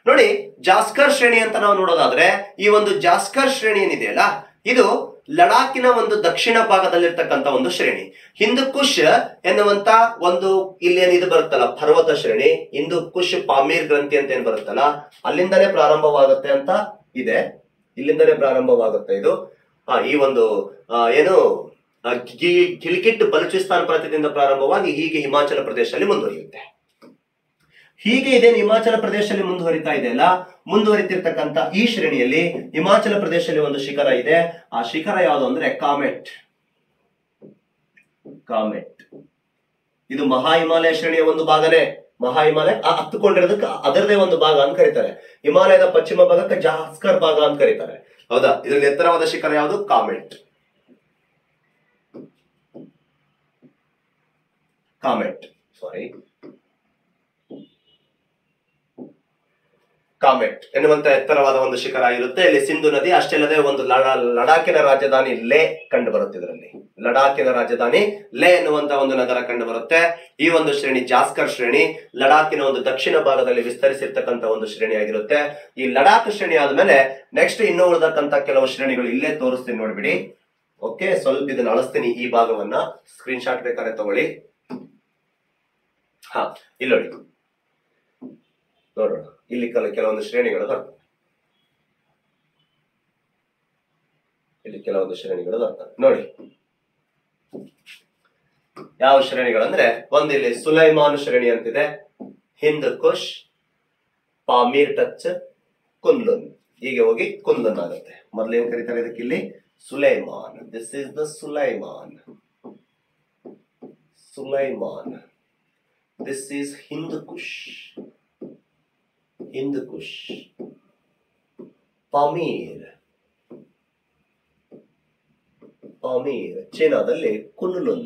Speaker 1: ನೋಡಿ. ಜಾಸ್ಕರ್ ಶ್ರೇಣಿ ಅಂತ ನಾವು ನೋಡೋದಾದ್ರೆ, ಈ ಒಂದು ಜಾಸ್ಕರ್ ಶ್ರೇಣಿ ಏನಿದೆಯಲ್ಲ, ಇದು ಲಡಾಖಿನ ಒಂದು ದಕ್ಷಿಣ ಭಾಗದಲ್ಲಿರ್ತಕ್ಕಂಥ ಒಂದು ಶ್ರೇಣಿ. ಹಿಂದೂ ಕುಶ್ ಎನ್ನುವಂತ ಒಂದು ಇಲ್ಲಿ ಇದು ಬರುತ್ತಲ್ಲ ಪರ್ವತ ಶ್ರೇಣಿ, ಹಿಂದೂ ಕುಶ್ ಪಾಮೀರ್ ಗ್ರಂಥಿ ಅಂತ ಏನ್ ಬರುತ್ತಲ್ಲ, ಅಲ್ಲಿಂದನೇ ಪ್ರಾರಂಭವಾಗುತ್ತೆ ಅಂತ ಇದೆ. ಇಲ್ಲಿಂದನೇ ಪ್ರಾರಂಭವಾಗುತ್ತೆ ಇದು. ಈ ಒಂದು ಏನು ಗಿಲ್ಗಿಟ್ ಬಲೂಚಿಸ್ತಾನ್ ಪ್ರಾಂತ್ಯದಿಂದ ಪ್ರಾರಂಭವಾಗಿ ಹೀಗೆ ಹಿಮಾಚಲ ಪ್ರದೇಶದಲ್ಲಿ ಮುಂದುವರಿಯುತ್ತೆ. ಹೀಗೆ ಇದೇನು ಹಿಮಾಚಲ ಪ್ರದೇಶದಲ್ಲಿ ಮುಂದುವರಿತಾ ಇದೆಯಲ್ಲ, ಮುಂದುವರಿತಿರ್ತಕ್ಕಂಥ ಈ ಶ್ರೇಣಿಯಲ್ಲಿ ಹಿಮಾಚಲ ಪ್ರದೇಶದಲ್ಲಿ ಒಂದು ಶಿಖರ ಇದೆ. ಆ ಶಿಖರ ಯಾವುದು ಅಂದ್ರೆ ಕಾಮೆಟ್. ಕಾಮೆಟ್ ಇದು ಮಹಾ ಹಿಮಾಲಯ ಶ್ರೇಣಿಯ ಒಂದು ಭಾಗನೇ. ಮಹಾ ಹಿಮಾಲಯ ಹತ್ತುಕೊಂಡಿರೋದಕ್ಕೆ ಅದರದೇ ಒಂದು ಭಾಗ ಅಂತ ಕರೀತಾರೆ. ಹಿಮಾಲಯದ ಪಶ್ಚಿಮ ಭಾಗಕ್ಕೆ ಜಾಸ್ಕರ್ ಭಾಗ ಅಂತ ಕರೀತಾರೆ. ಹೌದಾ? ಇದರಲ್ಲಿ ಎತ್ತರವಾದ ಶಿಖರ ಯಾವುದು? ಕಾಮೆಟ್. ಕಾಮೆಟ್ ಸಾರಿ ಕಾಮೆಟ್ ಎನ್ನುವಂತ ಎತ್ತರವಾದ ಒಂದು ಶಿಖರ ಇರುತ್ತೆ. ಇಲ್ಲಿ ಸಿಂಧು ನದಿ, ಅಷ್ಟೇ ಅಲ್ಲದೆ ಒಂದು ಲಡಾಖಿನ ರಾಜಧಾನಿ ಲೇ ಕಂಡು ಬರುತ್ತೆ. ಇದರಲ್ಲಿ ಲಡಾಖಿನ ರಾಜಧಾನಿ ಲೇ ಎನ್ನುವಂತ ಒಂದು ನಗರ ಕಂಡು ಬರುತ್ತೆ. ಈ ಒಂದು ಶ್ರೇಣಿ ಜಾಸ್ಕರ್ ಶ್ರೇಣಿ ಲಡಾಖಿನ ಒಂದು ದಕ್ಷಿಣ ಭಾಗದಲ್ಲಿ ವಿಸ್ತರಿಸಿರ್ತಕ್ಕಂಥ ಒಂದು ಶ್ರೇಣಿ ಆಗಿರುತ್ತೆ. ಈ ಲಡಾಖ್ ಶ್ರೇಣಿ ಆದ್ಮೇಲೆ ನೆಕ್ಸ್ಟ್ ಇನ್ನೂ ಉಳಿದಕ್ಕಂತ ಕೆಲವು ಶ್ರೇಣಿಗಳು ಇಲ್ಲೇ ತೋರಿಸ್ತೀನಿ ನೋಡ್ಬಿಡಿ. ಓಕೆ, ಸ್ವಲ್ಪ ಇದನ್ನ ಅಳಿಸ್ತೀನಿ. ಈ ಭಾಗವನ್ನ ಸ್ಕ್ರೀನ್ ಶಾಟ್ ಬೇಕಾದ್ರೆ ತಗೊಳ್ಳಿ. ಇಲ್ಲಿ ನೋಡಿ, ನೋಡೋಣ. ಇಲ್ಲಿ ಕೆಲವೊಂದು ಶ್ರೇಣಿಗಳು ಬರ್ತವೆ. ಇಲ್ಲಿ ಕೆಲವೊಂದು ಶ್ರೇಣಿಗಳು ಬರ್ತವೆ ನೋಡಿ. ಯಾವ ಶ್ರೇಣಿಗಳಂದ್ರೆ, ಒಂದು ಇಲ್ಲಿ ಸುಲೈಮಾನ್ ಶ್ರೇಣಿ ಅಂತಿದೆ, Hindu Kush, Pamir touch, Kunlun. ಹೀಗೆ ಹೋಗಿ ಕುನ್ಲುನ್ ಆಗುತ್ತೆ. ಮೊದಲೇನ್ ಕರೀತಾರೆ ಇದಕ್ಕೆ? ಇಲ್ಲಿ Sulaiman. This is the Sulaiman. Sulaiman. This is Hindu Kush. Hindu Kush. Pamir. Pamir ಚೀನಾದಲ್ಲಿ ಕುನ್ಲುನ್.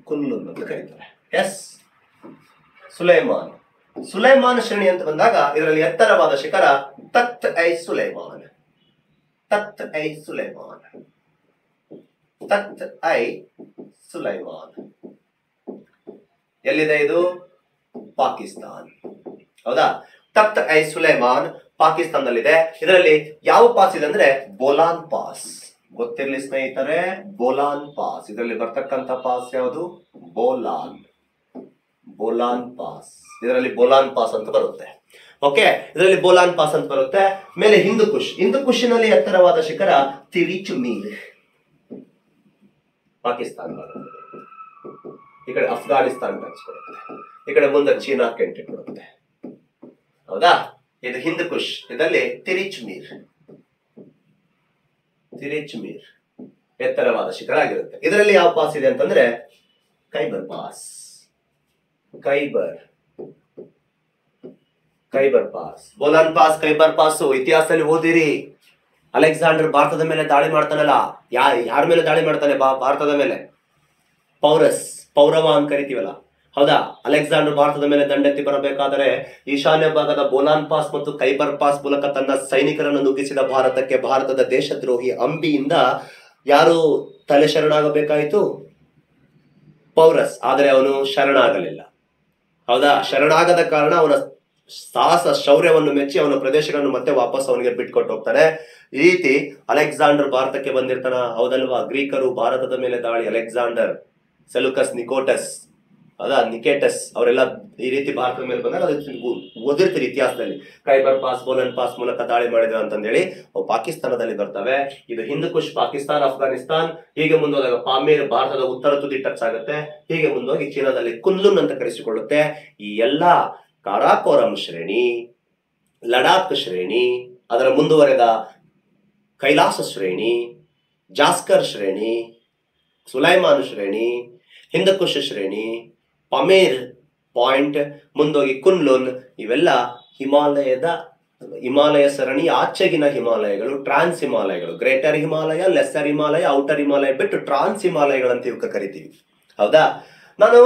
Speaker 1: ಕುನ್ಲುನ್ ಅಂತ ಕರೀತಾರೆ. ಎಸ್, ಸುಲೈಮಾನ್. ಸುಲೈಮಾನ್ ಶ್ರೇಣಿ ಅಂತ ಬಂದಾಗ ಇದರಲ್ಲಿ ಎತ್ತರವಾದ ಶಿಖರ Takht I Sulaiman. Takht I Sulaiman. Takht I Sulaiman ಎಲ್ಲಿದೆ? ಇದು ಪಾಕಿಸ್ತಾನ್. ಹೌದಾ? ತಖ್ತ್ ಐ ಸುಲೈಮಾನ್ ಪಾಕಿಸ್ತಾನದಲ್ಲಿದೆ. ಇದರಲ್ಲಿ ಯಾವ ಪಾಸ್ ಇದೆ ಅಂದ್ರೆ ಬೋಲಾನ್ ಪಾಸ್. ಗೊತ್ತಿರ್ಲಿ ಸ್ನೇಹಿತರೆ, ಬೋಲಾನ್ ಪಾಸ್. ಇದರಲ್ಲಿ ಬರ್ತಕ್ಕಂಥ ಪಾಸ್ ಯಾವುದು? ಬೋಲಾನ್. ಬೋಲಾನ್ ಪಾಸ್. ಇದರಲ್ಲಿ ಬೋಲಾನ್ ಪಾಸ್ ಅಂತ ಬರುತ್ತೆ. ಓಕೆ, ಇದರಲ್ಲಿ ಬೋಲಾನ್ ಪಾಸ್ ಅಂತ ಬರುತ್ತೆ. ಮೇಲೆ ಹಿಂದೂ ಕುಶ್. ಹಿಂದೂ ಕುಶಿನಲ್ಲಿ ಎತ್ತರವಾದ ಶಿಖರ ತಿರಿಚುಮೀರ್, ಪಾಕಿಸ್ತಾನ. ಈ ಕಡೆ ಅಫ್ಘಾನಿಸ್ತಾನ ಟಚ್ ಕೊಡುತ್ತೆ. ಈ ಕಡೆ ಮುಂದೆ ಚೀನಾ ಕಂಟ್ರಿ ಕೊಡುತ್ತೆ. ಹೌದಾ? ಇದು ಹಿಂದ್ ಕುಶ್. ಇದರಲ್ಲಿ ತಿರಿಚುಮೀರ್. ತಿರಿಚುಮೀರ್ ಎತ್ತರವಾದ ಶಿಖರ ಆಗಿರುತ್ತೆ. ಇದರಲ್ಲಿ ಯಾವ ಪಾಸ್ ಇದೆ ಅಂತಂದ್ರೆ Khyber pass. Khyber pass. Bolan pass, Khyber pass ಇತಿಹಾಸದಲ್ಲಿ ಓದಿರಿ. ಅಲೆಕ್ಸಾಂಡರ್ ಭಾರತದ ಮೇಲೆ ದಾಳಿ ಮಾಡ್ತಾನಲ್ಲ, ಯಾರ ಮೇಲೆ ದಾಳಿ ಮಾಡ್ತಾನೆ? ಭಾರತದ ಮೇಲೆ. ಪೌರವ ಅಂತ ಕರಿತೀವಲ್ಲ. ಹೌದಾ? ಅಲೆಕ್ಸಾಂಡರ್ ಭಾರತದ ಮೇಲೆ ದಂಡೆತ್ತಿ ಬರಬೇಕಾದರೆ ಈಶಾನ್ಯ ಭಾಗದ ಬೋಲಾನ್ ಪಾಸ್ ಮತ್ತು ಖೈಬರ್ ಪಾಸ್ ಮೂಲಕ ತನ್ನ ಸೈನಿಕರನ್ನು ನುಗ್ಗಿಸಿದ ಭಾರತಕ್ಕೆ ಭಾರತದ ದೇಶದ್ರೋಹಿ ಅಂಬಿಯಿಂದ ಯಾರು ತಲೆ ಶರಣಾಗಬೇಕಾಯಿತು? ಪೌರಸ್. ಆದರೆ ಅವನು ಶರಣಾಗಲಿಲ್ಲ. ಹೌದಾ? ಶರಣಾಗದ ಕಾರಣ ಅವನ ಸಾಹಸ ಶೌರ್ಯವನ್ನು ಮೆಚ್ಚಿ ಅವನ ಪ್ರದೇಶಗಳನ್ನು ಮತ್ತೆ ವಾಪಸ್ ಅವನಿಗೆ ಬಿಟ್ಕೊಟ್ಟು ಹೋಗ್ತಾನೆ. ಈ ರೀತಿ ಅಲೆಕ್ಸಾಂಡರ್ ಭಾರತಕ್ಕೆ ಬಂದಿರ್ತಾನ. ಹೌದಲ್ವಾ? ಗ್ರೀಕರು ಭಾರತದ ಮೇಲೆ ದಾಳಿ, ಅಲೆಕ್ಸಾಂಡರ್, ಸೆಲುಕಸ್ ನಿಕೋಟಸ್, ಹೌದಾ. ನಿಕೇಟಸ್ ಅವರೆಲ್ಲ ಈ ರೀತಿ ಭಾರತದ ಮೇಲೆ ಬಂದಾಗ ಅದು ಓದಿರ್ತೀರಿ ಇತಿಹಾಸದಲ್ಲಿ. ಖೈಬರ್ ಪಾಸ್, ಬೋಲನ್ ಪಾಸ್ ಮೂಲಕ ದಾಳಿ ಮಾಡಿದ್ರು ಅಂತಂದೇಳಿ ಅವು ಪಾಕಿಸ್ತಾನದಲ್ಲಿ ಬರ್ತವೆ. ಇದು ಹಿಂದ್ ಕುಶ್, ಪಾಕಿಸ್ತಾನ್, ಅಫ್ಘಾನಿಸ್ತಾನ್ ಹೀಗೆ ಮುಂದೋದಾಗ ಪಾಮೀರ್ ಭಾರತದ ಉತ್ತರ ತುದಿ ಟಚ್ ಆಗುತ್ತೆ. ಹೀಗೆ ಮುಂದೋಗಿ ಚೀನಾದಲ್ಲಿ ಕುನ್ಲುನ್ ಅಂತ ಕರೆಸಿಕೊಳ್ಳುತ್ತೆ. ಈ ಎಲ್ಲಾ ಕಾರಾಕೋರಂ ಶ್ರೇಣಿ, ಲಡಾಖ್ ಶ್ರೇಣಿ, ಅದರ ಮುಂದುವರೆದ ಕೈಲಾಸ ಶ್ರೇಣಿ, ಜಾಸ್ಕರ್ ಶ್ರೇಣಿ, ಸುಲೈಮಾನ್ ಶ್ರೇಣಿ, ಹಿಂದಕುಶ್ ಶ್ರೇಣಿ, ಪಮೇರ್ ಪಾಯಿಂಟ್, ಮುಂದೋಗಿ ಕುನ್ಲುನ್, ಇವೆಲ್ಲ ಹಿಮಾಲಯ ಸರಣಿ ಆಚೆಗಿನ ಹಿಮಾಲಯಗಳು, ಟ್ರಾನ್ಸ್ ಹಿಮಾಲಯಗಳು. Greater Himalaya, lesser Himalaya, outer Himalaya ಬಿಟ್ಟು ಟ್ರಾನ್ಸ್ ಹಿಮಾಲಯಗಳಂತ ಇವಕ್ಕೆ ಕರಿತೀವಿ. ಹೌದಾ. ನಾನು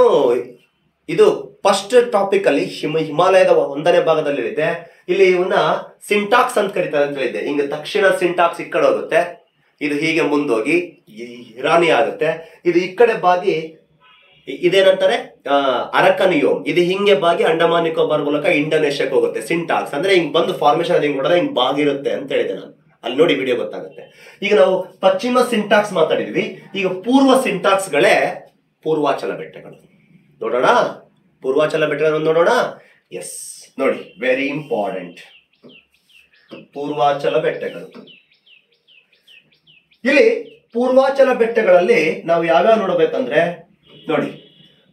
Speaker 1: ಇದು ಫಸ್ಟ್ ಟಾಪಿಕ್ ಅಲ್ಲಿ ಹಿಮಾಲಯದ 1ನೇ ಭಾಗದಲ್ಲಿ ಇದೆ. ಇಲ್ಲಿ ಇವನ್ನ ಸಿಂಟಾಕ್ಸ್ ಅಂತ ಕರೀತಾರೆ ಅಂತ ಹೇಳಿದ್ದೆ. ಹಿಂಗ ದಕ್ಷಿಣ ಸಿಂಟಾಕ್ಸ್ ಈ ಕಡೆ ಹೋಗುತ್ತೆ, ಇದು ಹೀಗೆ ಮುಂದೋಗಿ ಇರಾನಿ ಆಗುತ್ತೆ. ಇದು ಈ ಕಡೆ ಬಾಗಿ ಇದೇನಂತಾರೆ ಅರಕನಿಯೋಮ್, ಇದು ಹಿಂಗೆ ಬಾಗಿ ಅಂಡಮಾನ್ ನಿಕೋಬಾರ್ ಮೂಲಕ ಇಂಡೋನೇಷ್ಯಾಕ್ಕೆ ಹೋಗುತ್ತೆ. ಸಿಂಟಾಕ್ಸ್ ಅಂದ್ರೆ ಹಿಂಗ್ ಬಂದು ಫಾರ್ಮೇಶನ್ ಹಿಂಗ್ ನೋಡಿದ್ರೆ ಹಿಂಗ್ ಬಾಗಿರುತ್ತೆ ಅಂತ ಹೇಳಿದೆ ನಾನು. ಅಲ್ಲಿ ನೋಡಿ ವಿಡಿಯೋ ಗೊತ್ತಾಗುತ್ತೆ. ಈಗ ನಾವು ಪಶ್ಚಿಮ ಸಿಂಟಾಕ್ಸ್ ಮಾತಾಡಿದ್ವಿ. ಈಗ ಪೂರ್ವ ಸಿಂಟಾಕ್ಸ್ ಗಳೇ ಪೂರ್ವಾಚಲ ಬೆಟ್ಟಗಳು. ನೋಡೋಣ ಪೂರ್ವಾಚಲ ಬೆಟ್ಟಗಳನ್ನು ನೋಡೋಣ. ಎಸ್ ನೋಡಿ, ವೆರಿ ಇಂಪಾರ್ಟೆಂಟ್. ಪೂರ್ವಾಚಲ ಬೆಟ್ಟಗಳು. ಇಲ್ಲಿ ಪೂರ್ವಾಚಲ ಬೆಟ್ಟಗಳಲ್ಲಿ ನಾವು ಯಾವ್ಯಾವ ನೋಡಬೇಕಂದ್ರೆ ನೋಡಿ,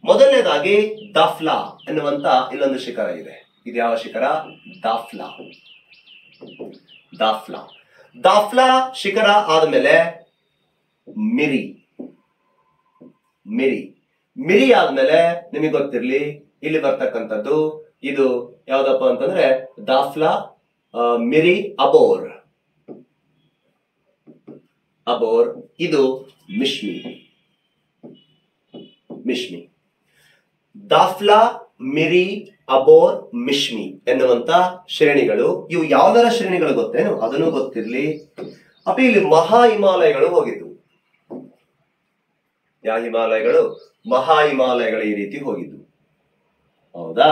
Speaker 1: ಮೊದಲನೇದಾಗಿ ದಾಫ್ಲಾ ಎನ್ನುವಂತ ಇಲ್ಲೊಂದು ಶಿಖರ ಇದೆ. ಇದು ಯಾವ ಶಿಖರ? ದಾಫ್ಲಾ. ದಾಫ್ಲಾ ದಾಫ್ಲಾ ಶಿಖರ ಆದ್ಮೇಲೆ ಮಿರಿ. ಮಿರಿ ಮಿರಿ ಆದ್ಮೇಲೆ ನಿಮಗೆ ಗೊತ್ತಿರ್ಲಿ, ಇಲ್ಲಿ ಬರ್ತಕ್ಕಂಥದ್ದು ಇದು ಯಾವ್ದಪ್ಪ ಅಂತಂದ್ರೆ ದಾಫ್ಲಾ, ಮಿರಿ, ಅಬೋರ್. ಅಬೋರ್ ಇದು ಮಿಶ್ಮಿ. ಮಿಶ್ಮಿ, ದಾಫ್ಲಾ, ಮಿರಿ, ಅಬೋರ್, ಮಿಶ್ಮಿ ಎನ್ನುವಂತ ಶ್ರೇಣಿಗಳು. ಇವು ಯಾವ್ದರ ಶ್ರೇಣಿಗಳು ಗೊತ್ತೇನು? ಅದನ್ನು ಗೊತ್ತಿರ್ಲಿ. ಅಪ್ಪ ಇಲ್ಲಿ ಮಹಾ ಹಿಮಾಲಯಗಳು ಹೋಗಿದ್ವು. ಯಾವ ಹಿಮಾಲಯಗಳು? ಮಹಾ ಹಿಮಾಲಯಗಳು ಈ ರೀತಿ ಹೋಗಿದ್ವು. ಹೌದಾ.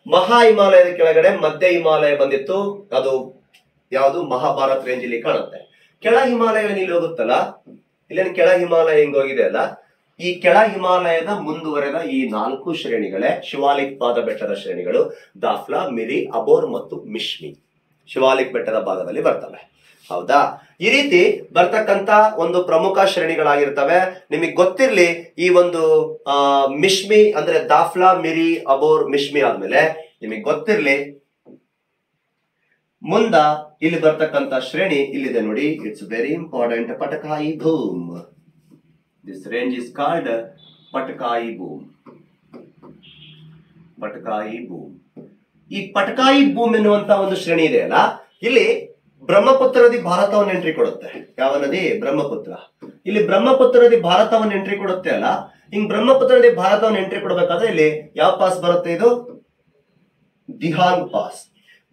Speaker 1: ಮಹಾ ಹಿಮಾಲಯದ ಕೆಳಗಡೆ ಮಧ್ಯ ಹಿಮಾಲಯ ಬಂದಿತ್ತು. ಅದು ಯಾವುದು? ಮಹಾಭಾರತ್ ರೇಂಜ್ ಇಲ್ಲಿ ಕಾಣುತ್ತೆ. ಕೆಳ ಹಿಮಾಲಯಗಳು ಇಲ್ಲಿ ಹೋಗುತ್ತಲ್ಲ, ಇಲ್ಲೇನು ಕೆಳ ಹಿಮಾಲಯ ಹಿಂಗ್ ಹೋಗಿದೆ ಅಲ್ಲ, ಈ ಕೆಳ ಹಿಮಾಲಯದ ಮುಂದುವರೆದ ಈ 4 ಶ್ರೇಣಿಗಳೇ ಶಿವಾಲಿಕ್ ಪಾದ ಬೆಟ್ಟದ ಶ್ರೇಣಿಗಳು. ದಾಫ್ಲಾ, ಮಿರಿ, ಅಬೋರ್ ಮತ್ತು ಮಿಶ್ಮಿ ಶಿವಾಲಿಕ್ ಬೆಟ್ಟದ ಭಾಗದಲ್ಲಿ ಬರ್ತವೆ. ಹೌದಾ. ಈ ರೀತಿ ಬರ್ತಕ್ಕಂತ ಒಂದು ಪ್ರಮುಖ ಶ್ರೇಣಿಗಳಾಗಿರ್ತವೆ. ನಿಮಗೆ ಗೊತ್ತಿರ್ಲಿ, ಈ ಒಂದು ಮಿಶ್ಮಿ ಅಂದ್ರೆ ದಾಫ್ಲಾ, ಮಿರಿ, ಅಬೋರ್, ಮಿಶ್ಮಿ ಆದ್ಮೇಲೆ ನಿಮಗೆ ಗೊತ್ತಿರ್ಲಿ ಮುಂದ ಇಲ್ಲಿ ಬರ್ತಕ್ಕಂತ ಶ್ರೇಣಿ ಇಲ್ಲಿದೆ ನೋಡಿ. It's very important. Patkai Bum. This range is called Patkai Bum. Patkai Bum. ಈ ಪಟಕಾಯಿ ಭೂಮ್ ಎನ್ನುವಂತ ಒಂದು ಶ್ರೇಣಿ ಇದೆ ಅಲ್ಲ, ಇಲ್ಲಿ ಬ್ರಹ್ಮಪುತ್ರ ನದಿ ಭಾರತವನ್ನು ಎಂಟ್ರಿ ಕೊಡುತ್ತೆ. ಯಾವ ನದಿ? ಬ್ರಹ್ಮಪುತ್ರ. ಇಲ್ಲಿ ಬ್ರಹ್ಮಪುತ್ರ ನದಿ ಭಾರತವನ್ನು ಎಂಟ್ರಿ ಕೊಡುತ್ತೆ ಅಲ್ಲ, ಹಿಂಗ್ ಬ್ರಹ್ಮಪುತ್ರ ನದಿ ಭಾರತವನ್ನು ಎಂಟ್ರಿ ಕೊಡಬೇಕಾದ್ರೆ ಇಲ್ಲಿ ಯಾವ ಪಾಸ್ ಬರುತ್ತೆ? ಇದು ದಿಹಾಂಗ್ ಪಾಸ್.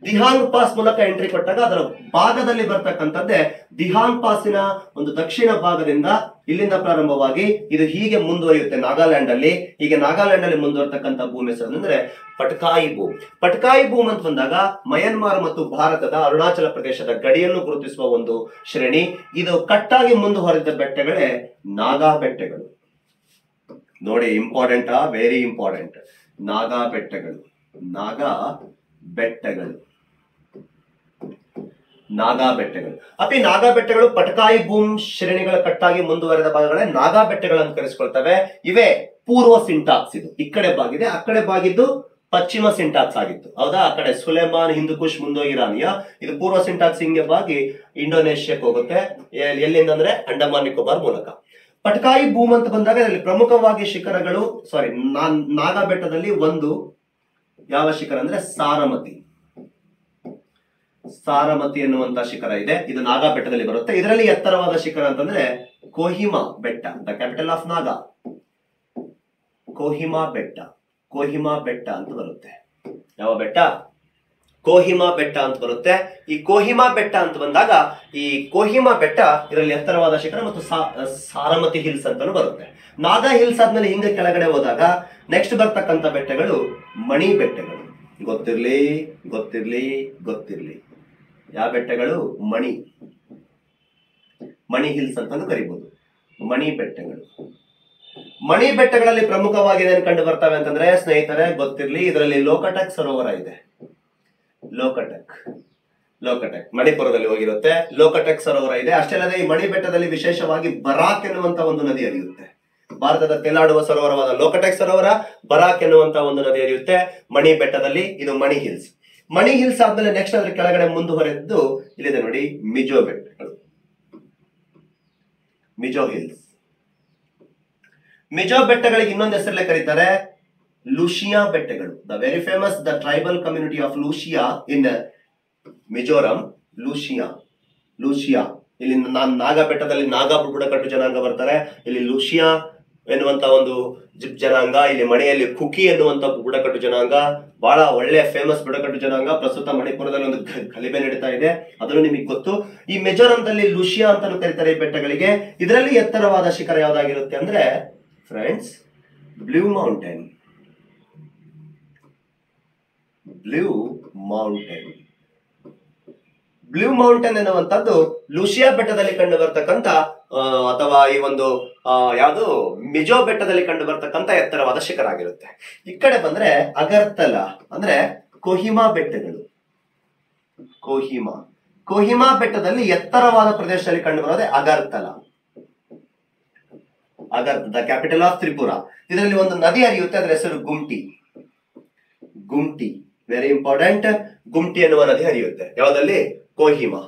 Speaker 1: ದಿಹಾಂಗ್ ಪಾಸ್ ಮೂಲಕ ಎಂಟ್ರಿ ಕೊಟ್ಟಾಗ ಅದರ ಭಾಗದಲ್ಲಿ ಬರ್ತಕ್ಕಂಥದ್ದೇ ದಿಹಾಂಗ್ ಪಾಸಿನ ಒಂದು ದಕ್ಷಿಣ ಭಾಗದಿಂದ ಇಲ್ಲಿಂದ ಪ್ರಾರಂಭವಾಗಿ ಇದು ಹೀಗೆ ಮುಂದುವರಿಯುತ್ತೆ ನಾಗಾಲ್ಯಾಂಡ್ ಅಲ್ಲಿ. ಹೀಗೆ ನಾಗಾಲ್ಯಾಂಡ್ ಅಲ್ಲಿ ಮುಂದುವರ್ತಕ್ಕಂಥ ಭೂಮಿ ಹೆಸರು ಅಂದ್ರೆ ಪಟ್ಕಾಯಿ ಭೂಮ್. ಪಟ್ಕಾಯಿ ಭೂಮ್ ಅಂತ ಬಂದಾಗ ಮಯನ್ಮಾರ್ ಮತ್ತು ಭಾರತದ ಅರುಣಾಚಲ ಪ್ರದೇಶದ ಗಡಿಯನ್ನು ಗುರುತಿಸುವ ಒಂದು ಶ್ರೇಣಿ. ಇದು ಕಟ್ಟಾಗಿ ಮುಂದುವರಿದ ಬೆಟ್ಟಗಳೇ ನಾಗಾ ಬೆಟ್ಟಗಳು. ನೋಡಿ, ಇಂಪಾರ್ಟೆಂಟ್, ವೆರಿ ಇಂಪಾರ್ಟೆಂಟ್. ನಾಗಾ ಬೆಟ್ಟಗಳು. ನಾಗಾ ಬೆಟ್ಟಗಳು. ನಾಗಾ ಬೆಟ್ಟಗಳು. ಅತಿ ನಾಗಾ ಬೆಟ್ಟಗಳು ಪಟಕಾಯಿ ಭೂಮ್ ಶ್ರೇಣಿಗಳ ಕಟ್ಟಾಗಿ ಮುಂದುವರೆದ ಭಾಗಗಳೇ ನಾಗಾ ಬೆಟ್ಟಗಳನ್ನು ಕರೆಸಿಕೊಳ್ತವೆ. ಇವೇ ಪೂರ್ವ ಸಿಂಟಾಕ್ಸ್. ಇದು ಈ ಕಡೆ ಬಾಗಿದೆ, ಆ ಕಡೆ ಬಾಗಿದ್ದು ಪಶ್ಚಿಮ ಸಿಂಟಾಕ್ಸ್ ಆಗಿತ್ತು. ಹೌದಾ. ಆ ಕಡೆ ಸುಲೇಮಾನ್, ಹಿಂದೂಕುಶ್, ಮುಂದೋಗಿ ಇರಾನಿಯಾ. ಇದು ಪೂರ್ವ ಸಿಂಟಾಕ್ಸ್ ಹಿಂಗೆ ಬಾಗಿ ಇಂಡೋನೇಷ್ಯಾಕ್ಕೆ ಹೋಗುತ್ತೆ. ಎಲ್ಲಿಂದ ಅಂದ್ರೆ ಅಂಡಮಾನ್ ನಿಕೋಬಾರ್ ಮೂಲಕ. ಪಟಕಾಯಿ ಭೂಮ್ ಅಂತ ಬಂದಾಗ ಇಲ್ಲಿ ಪ್ರಮುಖವಾಗಿ ಶಿಖರಗಳು, ನಾಗಾ ಬೆಟ್ಟದಲ್ಲಿ ಒಂದು ಯಾವ ಶಿಖರ ಅಂದ್ರೆ ಸಾರಮತಿ. ಸಾರಮತಿ ಎನ್ನುವಂತ ಶಿಖರ ಇದೆ. ಇದು ನಾಗಾ ಬೆಟ್ಟದಲ್ಲಿ ಬರುತ್ತೆ. ಇದರಲ್ಲಿ ಎತ್ತರವಾದ ಶಿಖರ ಅಂತಂದ್ರೆ ಕೋಹಿಮಾ ಬೆಟ್ಟ, the capital of Naga. Kohima ಬೆಟ್ಟ. ಕೋಹಿಮಾ ಬೆಟ್ಟ ಅಂತ ಬರುತ್ತೆ. ಯಾವ ಬೆಟ್ಟ? ಕೋಹಿಮಾ ಬೆಟ್ಟ ಅಂತ ಬರುತ್ತೆ. ಈ ಕೋಹಿಮಾ ಬೆಟ್ಟ ಅಂತ ಬಂದಾಗ ಈ ಕೋಹಿಮಾ ಬೆಟ್ಟ ಇದರಲ್ಲಿ ಎತ್ತರವಾದ ಶಿಖರ ಮತ್ತು ಸಾರಮತಿ ಹಿಲ್ಸ್ ಅಂತಾನು ಬರುತ್ತೆ. ನಾಗಾ ಹಿಲ್ಸ್ ಆದ್ಮೇಲೆ ಹಿಂಗೆ ಕೆಳಗಡೆ ಹೋದಾಗ ನೆಕ್ಸ್ಟ್ ಬರ್ತಕ್ಕಂಥ ಬೆಟ್ಟಗಳು ಮಣಿ ಬೆಟ್ಟಗಳು. ಗೊತ್ತಿರ್ಲಿ, ಗೊತ್ತಿರ್ಲಿ, ಗೊತ್ತಿರ್ಲಿ. ಯಾವ ಬೆಟ್ಟಗಳು? ಮಣಿ. ಮಣಿ ಹಿಲ್ಸ್ ಅಂತಾನು ಕರಿಬಹುದು. ಮಣಿ ಬೆಟ್ಟಗಳು. ಮಣಿ ಬೆಟ್ಟಗಳಲ್ಲಿ ಪ್ರಮುಖವಾಗಿ ಏನೇನು ಕಂಡು ಬರ್ತವೆ ಅಂತಂದ್ರೆ ಸ್ನೇಹಿತರೆ ಗೊತ್ತಿರ್ಲಿ, ಇದರಲ್ಲಿ ಲೋಕಟಕ್ ಸರೋವರ ಇದೆ. ಲೋಕಟಕ್ ಮಣಿಪುರದಲ್ಲಿ ಹೋಗಿರುತ್ತೆ. ಲೋಕಟಕ್ ಸರೋವರ ಇದೆ. ಅಷ್ಟೇ ಅಲ್ಲದೆ ಈ ಮಣಿ ಬೆಟ್ಟದಲ್ಲಿ ವಿಶೇಷವಾಗಿ ಬರಾಕ್ ಎನ್ನುವಂತ ಒಂದು ನದಿ ಹರಿಯುತ್ತೆ. ಭಾರತದ ತೇಲಾಡುವ ಸರೋವರವಾದ ಲೋಕಟಕ್ ಸರೋವರ, ಬರಾಕ್ ಎನ್ನುವಂತ ಒಂದು ನದಿ ಹರಿಯುತ್ತೆ ಮಣಿ ಬೆಟ್ಟದಲ್ಲಿ. ಇದು ಮಣಿ ಹಿಲ್ಸ್. ಮಣಿ ಹಿಲ್ಸ್ ಆದ್ಮೇಲೆ ನೆಕ್ಸ್ಟ್ ಅದ್ರ ಕೆಳಗಡೆ ಮುಂದುವರೆದ್ದು ಇಲ್ಲಿದೆ ನೋಡಿ ಮಿಜೋ ಬೆಟ್ಟಗಳು, ಮಿಜೋ ಹಿಲ್ಸ್. ಮಿಜೋ ಬೆಟ್ಟಗಳಿಗೆ ಇನ್ನೊಂದು ಹೆಸರಲ್ಲೇ ಕರೀತಾರೆ ಲೂಷಿಯಾ ಬೆಟ್ಟಗಳು. The very famous the tribal community of Lushai in Mizoram. Lushai ಇಲ್ಲಿ ನಾಗಾ ಬೆಟ್ಟದಲ್ಲಿ ನಾಗಾ ಬುಡಕಟ್ಟು ಜನಾಂಗ ಬರ್ತಾರೆ. ಇಲ್ಲಿ ಲೂಷಿಯಾ ಎನ್ನುವಂತ ಒಂದು ಜನಾಂಗ, ಇಲ್ಲಿ ಮಣಿಯಲ್ಲಿ ಕುಕಿ ಎನ್ನುವಂತ ಬುಡಕಟ್ಟು ಜನಾಂಗ, ಬಹಳ ಒಳ್ಳೆ ಫೇಮಸ್ ಬುಡಕಟ್ಟು ಜನಾಂಗ. ಪ್ರಸ್ತುತ ಮಣಿಪುರದಲ್ಲಿ ಒಂದು ಗಲಭೆ ನಡೀತಾ ಇದೆ, ಅದನ್ನು ನಿಮಗೆ ಗೊತ್ತು. ಈ ಮಿಜೋರಂದಲ್ಲಿ ಲೂಷಿಯಾ ಅಂತಾನು ಕರೀತಾರೆ ಈ ಬೆಟ್ಟಗಳಿಗೆ. ಇದರಲ್ಲಿ ಎತ್ತರವಾದ ಶಿಖರ ಯಾವ್ದಾಗಿರುತ್ತೆ ಅಂದ್ರೆ friends blue mountain. Blue mountain ಎನ್ನುವಂಥದ್ದು ಲೂಷಿಯಾ ಬೆಟ್ಟದಲ್ಲಿ ಕಂಡು ಬರ್ತಕ್ಕಂಥ ಅಥವಾ ಈ ಒಂದು ಯಾವುದು ಮಿಜೋ ಬೆಟ್ಟದಲ್ಲಿ ಕಂಡು ಬರ್ತಕ್ಕಂಥ ಎತ್ತರವಾದ ಶಿಖರ ಆಗಿರುತ್ತೆ. ಈ ಕಡೆ ಬಂದ್ರೆ ಅಗರ್ತಲಾ ಅಂದ್ರೆ ಕೊಹಿಮಾ ಬೆಟ್ಟಗಳು. ಕೊಹಿಮಾ ಬೆಟ್ಟದಲ್ಲಿ ಎತ್ತರವಾದ ಪ್ರದೇಶದಲ್ಲಿ ಕಂಡು ಬರೋದೇ Agartala. The capital of Tripura. ಇದರಲ್ಲಿ ಒಂದು ನದಿ ಹರಿಯುತ್ತೆ, ಅದರ ಹೆಸರು ಗುಮ್ಟಿ. Very important. ಗುಮ್ಟಿ ಎನ್ನುವ ನದಿ ಹರಿಯುತ್ತೆ ಯಾವ್ದಲ್ಲಿ? ಕೊಹಿಮಾ.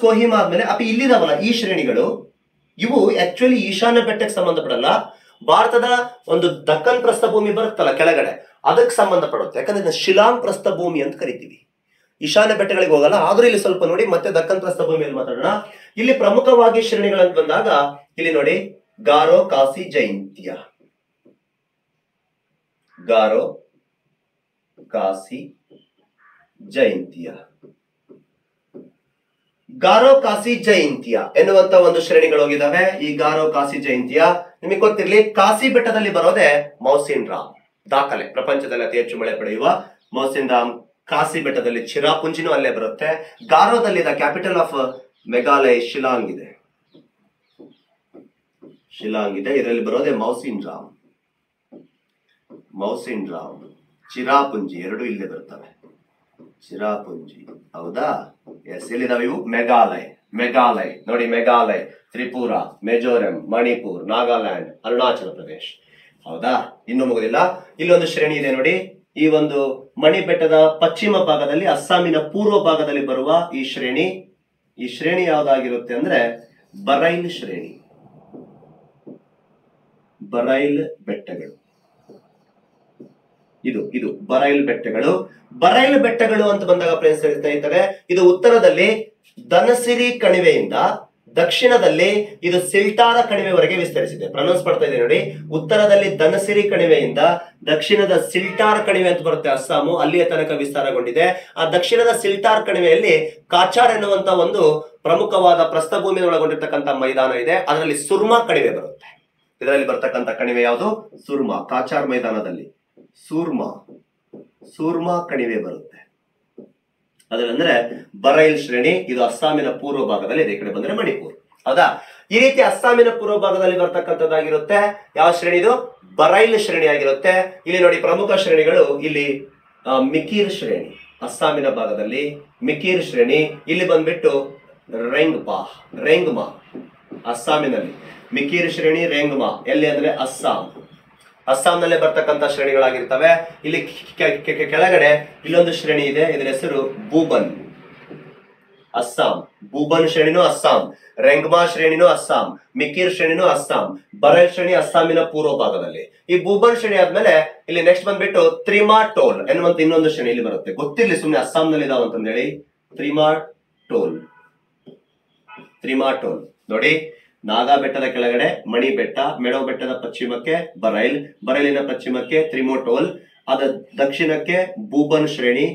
Speaker 1: ಕೊಹಿಮಾ ಆದ್ಮೇಲೆ ಇಲ್ಲಿದಾವಲ್ಲ ಈ ಶ್ರೇಣಿಗಳು, ಇವು ಆಕ್ಚುಲಿ ಈಶಾನ್ಯ ಬೆಟ್ಟಕ್ಕೆ ಸಂಬಂಧಪಡಲ್ಲ. ಭಾರತದ ಒಂದು ದಕ್ಕನ್ ಪ್ರಸ್ಥಭೂಮಿ ಬರುತ್ತಲ್ಲ ಕೆಳಗಡೆ, ಅದಕ್ಕೆ ಸಂಬಂಧಪಡುತ್ತೆ. ಯಾಕಂದ್ರೆ ಶಿಲಾಂಗ್ ಪ್ರಸ್ಥಭೂಮಿ ಅಂತ ಕರಿತೀವಿ. ಈಶಾನ್ಯ ಬೆಟ್ಟಗಳಿಗೆ ಹೋಗಲ್ಲ. ಆದ್ರೂ ಇಲ್ಲಿ ಸ್ವಲ್ಪ ನೋಡಿ, ಮತ್ತೆ ದಕ್ಕನ್ ಪ್ರಸ್ಥಭೂಮಿಯಲ್ಲಿ ಮಾತಾಡೋಣ. ಇಲ್ಲಿ ಪ್ರಮುಖವಾಗಿ ಶ್ರೇಣಿಗಳಂತ ಬಂದಾಗ ಇಲ್ಲಿ ನೋಡಿ ಗಾರೋ ಕಾಸಿ ಜೈಂತಿಯಾ. ಎನ್ನುವಂತ ಒಂದು ಶ್ರೇಣಿಗಳು ಹೋಗಿದ್ದಾವೆ. ಈ ಗಾರೋ ಕಾಸಿ ಜೈಂತಿಯಾ ನಿಮಗೆ ಗೊತ್ತಿರ್ಲಿ, ಕಾಸಿ ಬೆಟ್ಟದಲ್ಲಿ ಬರೋದೇ ಮೌಸಿನ್ ರಾಮ್. ದಾಖಲೆ ಪ್ರಪಂಚದಲ್ಲಿ ಅತಿ ಹೆಚ್ಚು ಮಳೆ ಪಡೆಯುವ ಮೌಸಿನ್ ರಾಮ್ ಕಾಸಿ ಬೆಟ್ಟದಲ್ಲಿ. ಚಿರಾಪುಂಜಿನೂ ಅಲ್ಲೇ ಬರುತ್ತೆ. ಗಾರೋದಲ್ಲಿ the capital of Meghalaya Shillong ಇದೆ. ಇದರಲ್ಲಿ ಬರೋದೇ ಮೌಸಿನ್ ರಾಮ್. ಚಿರಾಪುಂಜಿ ಎರಡು ಇಲ್ಲೇ ಬರ್ತವೆ. ಚಿರಾಪುಂಜಿ ಹೌದಾ? ಎಸ್. ಎಲ್ಲಿದಾವೆ ಇವು? ಮೇಘಾಲಯ ನೋಡಿ, ಮೇಘಾಲಯ, ತ್ರಿಪುರ, ಮಿಜೋರಂ, ಮಣಿಪುರ್, ನಾಗಾಲ್ಯಾಂಡ್, ಅರುಣಾಚಲ ಪ್ರದೇಶ್. ಹೌದಾ? ಇನ್ನೂ ಮುಗುದಿಲ್ಲ. ಇಲ್ಲೊಂದು ಶ್ರೇಣಿ ಇದೆ ನೋಡಿ. ಈ ಒಂದು ಮಣಿ ಬೆಟ್ಟದ ಪಶ್ಚಿಮ ಭಾಗದಲ್ಲಿ, ಅಸ್ಸಾಮಿನ ಪೂರ್ವ ಭಾಗದಲ್ಲಿ ಬರುವ ಈ ಶ್ರೇಣಿ ಯಾವ್ದಾಗಿರುತ್ತೆ ಅಂದ್ರೆ ಬರೈಲ್ ಶ್ರೇಣಿ. ಬರೈಲ್ ಬೆಟ್ಟಗಳು. ಇದು ಬರೈಲ್ ಬೆಟ್ಟಗಳು ಅಂತ ಬಂದಾಗ ಸ್ನೇಹಿತರೆ, ಇದು ಉತ್ತರದಲ್ಲಿ ಧನಸಿರಿ ಕಣಿವೆಯಿಂದ ದಕ್ಷಿಣದಲ್ಲಿ ಇದು ಸಿಲ್ಟಾರ ಕಣಿವೆವರೆಗೆ ವಿಸ್ತರಿಸಿದೆ. ಪ್ರನೌನ್ಸ್ ಮಾಡ್ತಾ ಇದೆ ನೋಡಿ. ಉತ್ತರದಲ್ಲಿ ಧನಸಿರಿ ಕಣಿವೆಯಿಂದ ದಕ್ಷಿಣದ ಸಿಲ್ಟಾರ್ ಕಣಿವೆ ಅಂತ ಬರುತ್ತೆ ಅಸ್ಸಾಮು, ಅಲ್ಲಿಯ ತನಕ ವಿಸ್ತಾರಗೊಂಡಿದೆ. ಆ ದಕ್ಷಿಣದ ಸಿಲ್ಟಾರ್ ಕಣಿವೆಯಲ್ಲಿ ಕಾಚಾರ್ ಎನ್ನುವಂತ ಒಂದು ಪ್ರಮುಖವಾದ ಪ್ರಸ್ಥಭೂಮಿಯನ್ನು ಒಳಗೊಂಡಿರ್ತಕ್ಕಂಥ ಮೈದಾನ ಇದೆ. ಅದರಲ್ಲಿ ಸುರ್ಮಾ ಕಣಿವೆ ಬರುತ್ತೆ. ಇದರಲ್ಲಿ ಬರ್ತಕ್ಕಂಥ ಕಣಿವೆ ಯಾವುದು? ಸುರ್ಮಾ. ಕಾಚಾರ್ ಮೈದಾನದಲ್ಲಿ ಸೂರ್ಮಾ ಕಣಿವೆ ಬರುತ್ತೆ. ಅದಂದ್ರೆ ಬರೈಲ್ ಶ್ರೇಣಿ. ಇದು ಅಸ್ಸಾಮಿನ ಪೂರ್ವ ಭಾಗದಲ್ಲಿ ಇದೆ. ಈ ಕಡೆ ಬಂದ್ರೆ ಮಣಿಪುರ್. ಹೌದಾ? ಈ ರೀತಿ ಅಸ್ಸಾಮಿನ ಪೂರ್ವ ಭಾಗದಲ್ಲಿ ಬರ್ತಕ್ಕಂಥದ್ದಾಗಿರುತ್ತೆ. ಯಾವ ಶ್ರೇಣಿ ಇದು? ಬರೈಲ್ ಶ್ರೇಣಿ ಆಗಿರುತ್ತೆ. ಇಲ್ಲಿ ನೋಡಿ ಪ್ರಮುಖ ಶ್ರೇಣಿಗಳು. ಇಲ್ಲಿ ಮಿಕಿರ್ ಶ್ರೇಣಿ ಅಸ್ಸಾಮಿನ ಭಾಗದಲ್ಲಿ, ಮಿಕಿರ್ ಶ್ರೇಣಿ. ಇಲ್ಲಿ ಬಂದ್ಬಿಟ್ಟು ರೆಂಗ್ಮಾ ಅಸ್ಸಾಮಿನಲ್ಲಿ. ಮಿಕಿರ್ ಶ್ರೇಣಿ, ರೆಂಗ್ಮಾ ಎಲ್ಲಿ ಅಂದ್ರೆ ಅಸ್ಸಾಂನಲ್ಲೇ ಬರ್ತಕ್ಕಂಥ ಶ್ರೇಣಿಗಳಾಗಿರ್ತವೆ. ಇಲ್ಲಿ ಕೆಳಗಡೆ ಇಲ್ಲೊಂದು ಶ್ರೇಣಿ ಇದೆ, ಇದರ ಹೆಸರು ಬೂಬನ್ ಅಸ್ಸಾಂ. ಬೂಬನ್ ಶ್ರೇಣಿನೂ ಅಸ್ಸಾಂ, ರೆಂಗ್ಮಾ ಶ್ರೇಣಿನೂ ಅಸ್ಸಾಂ, ಮಿಕಿರ್ ಶ್ರೇಣಿನೂ ಅಸ್ಸಾಂ, ಬರೈಲ್ ಶ್ರೇಣಿ ಅಸ್ಸಾಮಿನ ಪೂರ್ವ ಭಾಗದಲ್ಲಿ. ಈ ಬೂಬನ್ ಶ್ರೇಣಿ ಆದ್ಮೇಲೆ ಇಲ್ಲಿ ನೆಕ್ಸ್ಟ್ ಬಂದ್ಬಿಟ್ಟು ತ್ರಿಮಾ ಟೋಲ್ ಎನ್ನುವಂತ ಇನ್ನೊಂದು ಶ್ರೇಣಿ ಇಲ್ಲಿ ಬರುತ್ತೆ. ಗೊತ್ತಿರ್ಲಿ ಸುಮ್ಮನೆ ಅಸ್ಸಾಂನಲ್ಲಿ ಇದಾವ ಅಂತಂದ ಹೇಳಿ. ತ್ರಿಮಾ ಟೋಲ್ ನೋಡಿ. ನಾಗಾ ಬೆಟ್ಟದ ಕೆಳಗಡೆ ಮಣಿ ಬೆಟ್ಟ, ಮೆಡೋ ಬೆಟ್ಟದ ಪಶ್ಚಿಮಕ್ಕೆ ಬರೈಲಿನ ಪಶ್ಚಿಮಕ್ಕೆ ತ್ರಿಮೋಟೋಲ್, ಅದ ದಕ್ಷಿಣಕ್ಕೆ ಬೂಬನ್ ಶ್ರೇಣಿ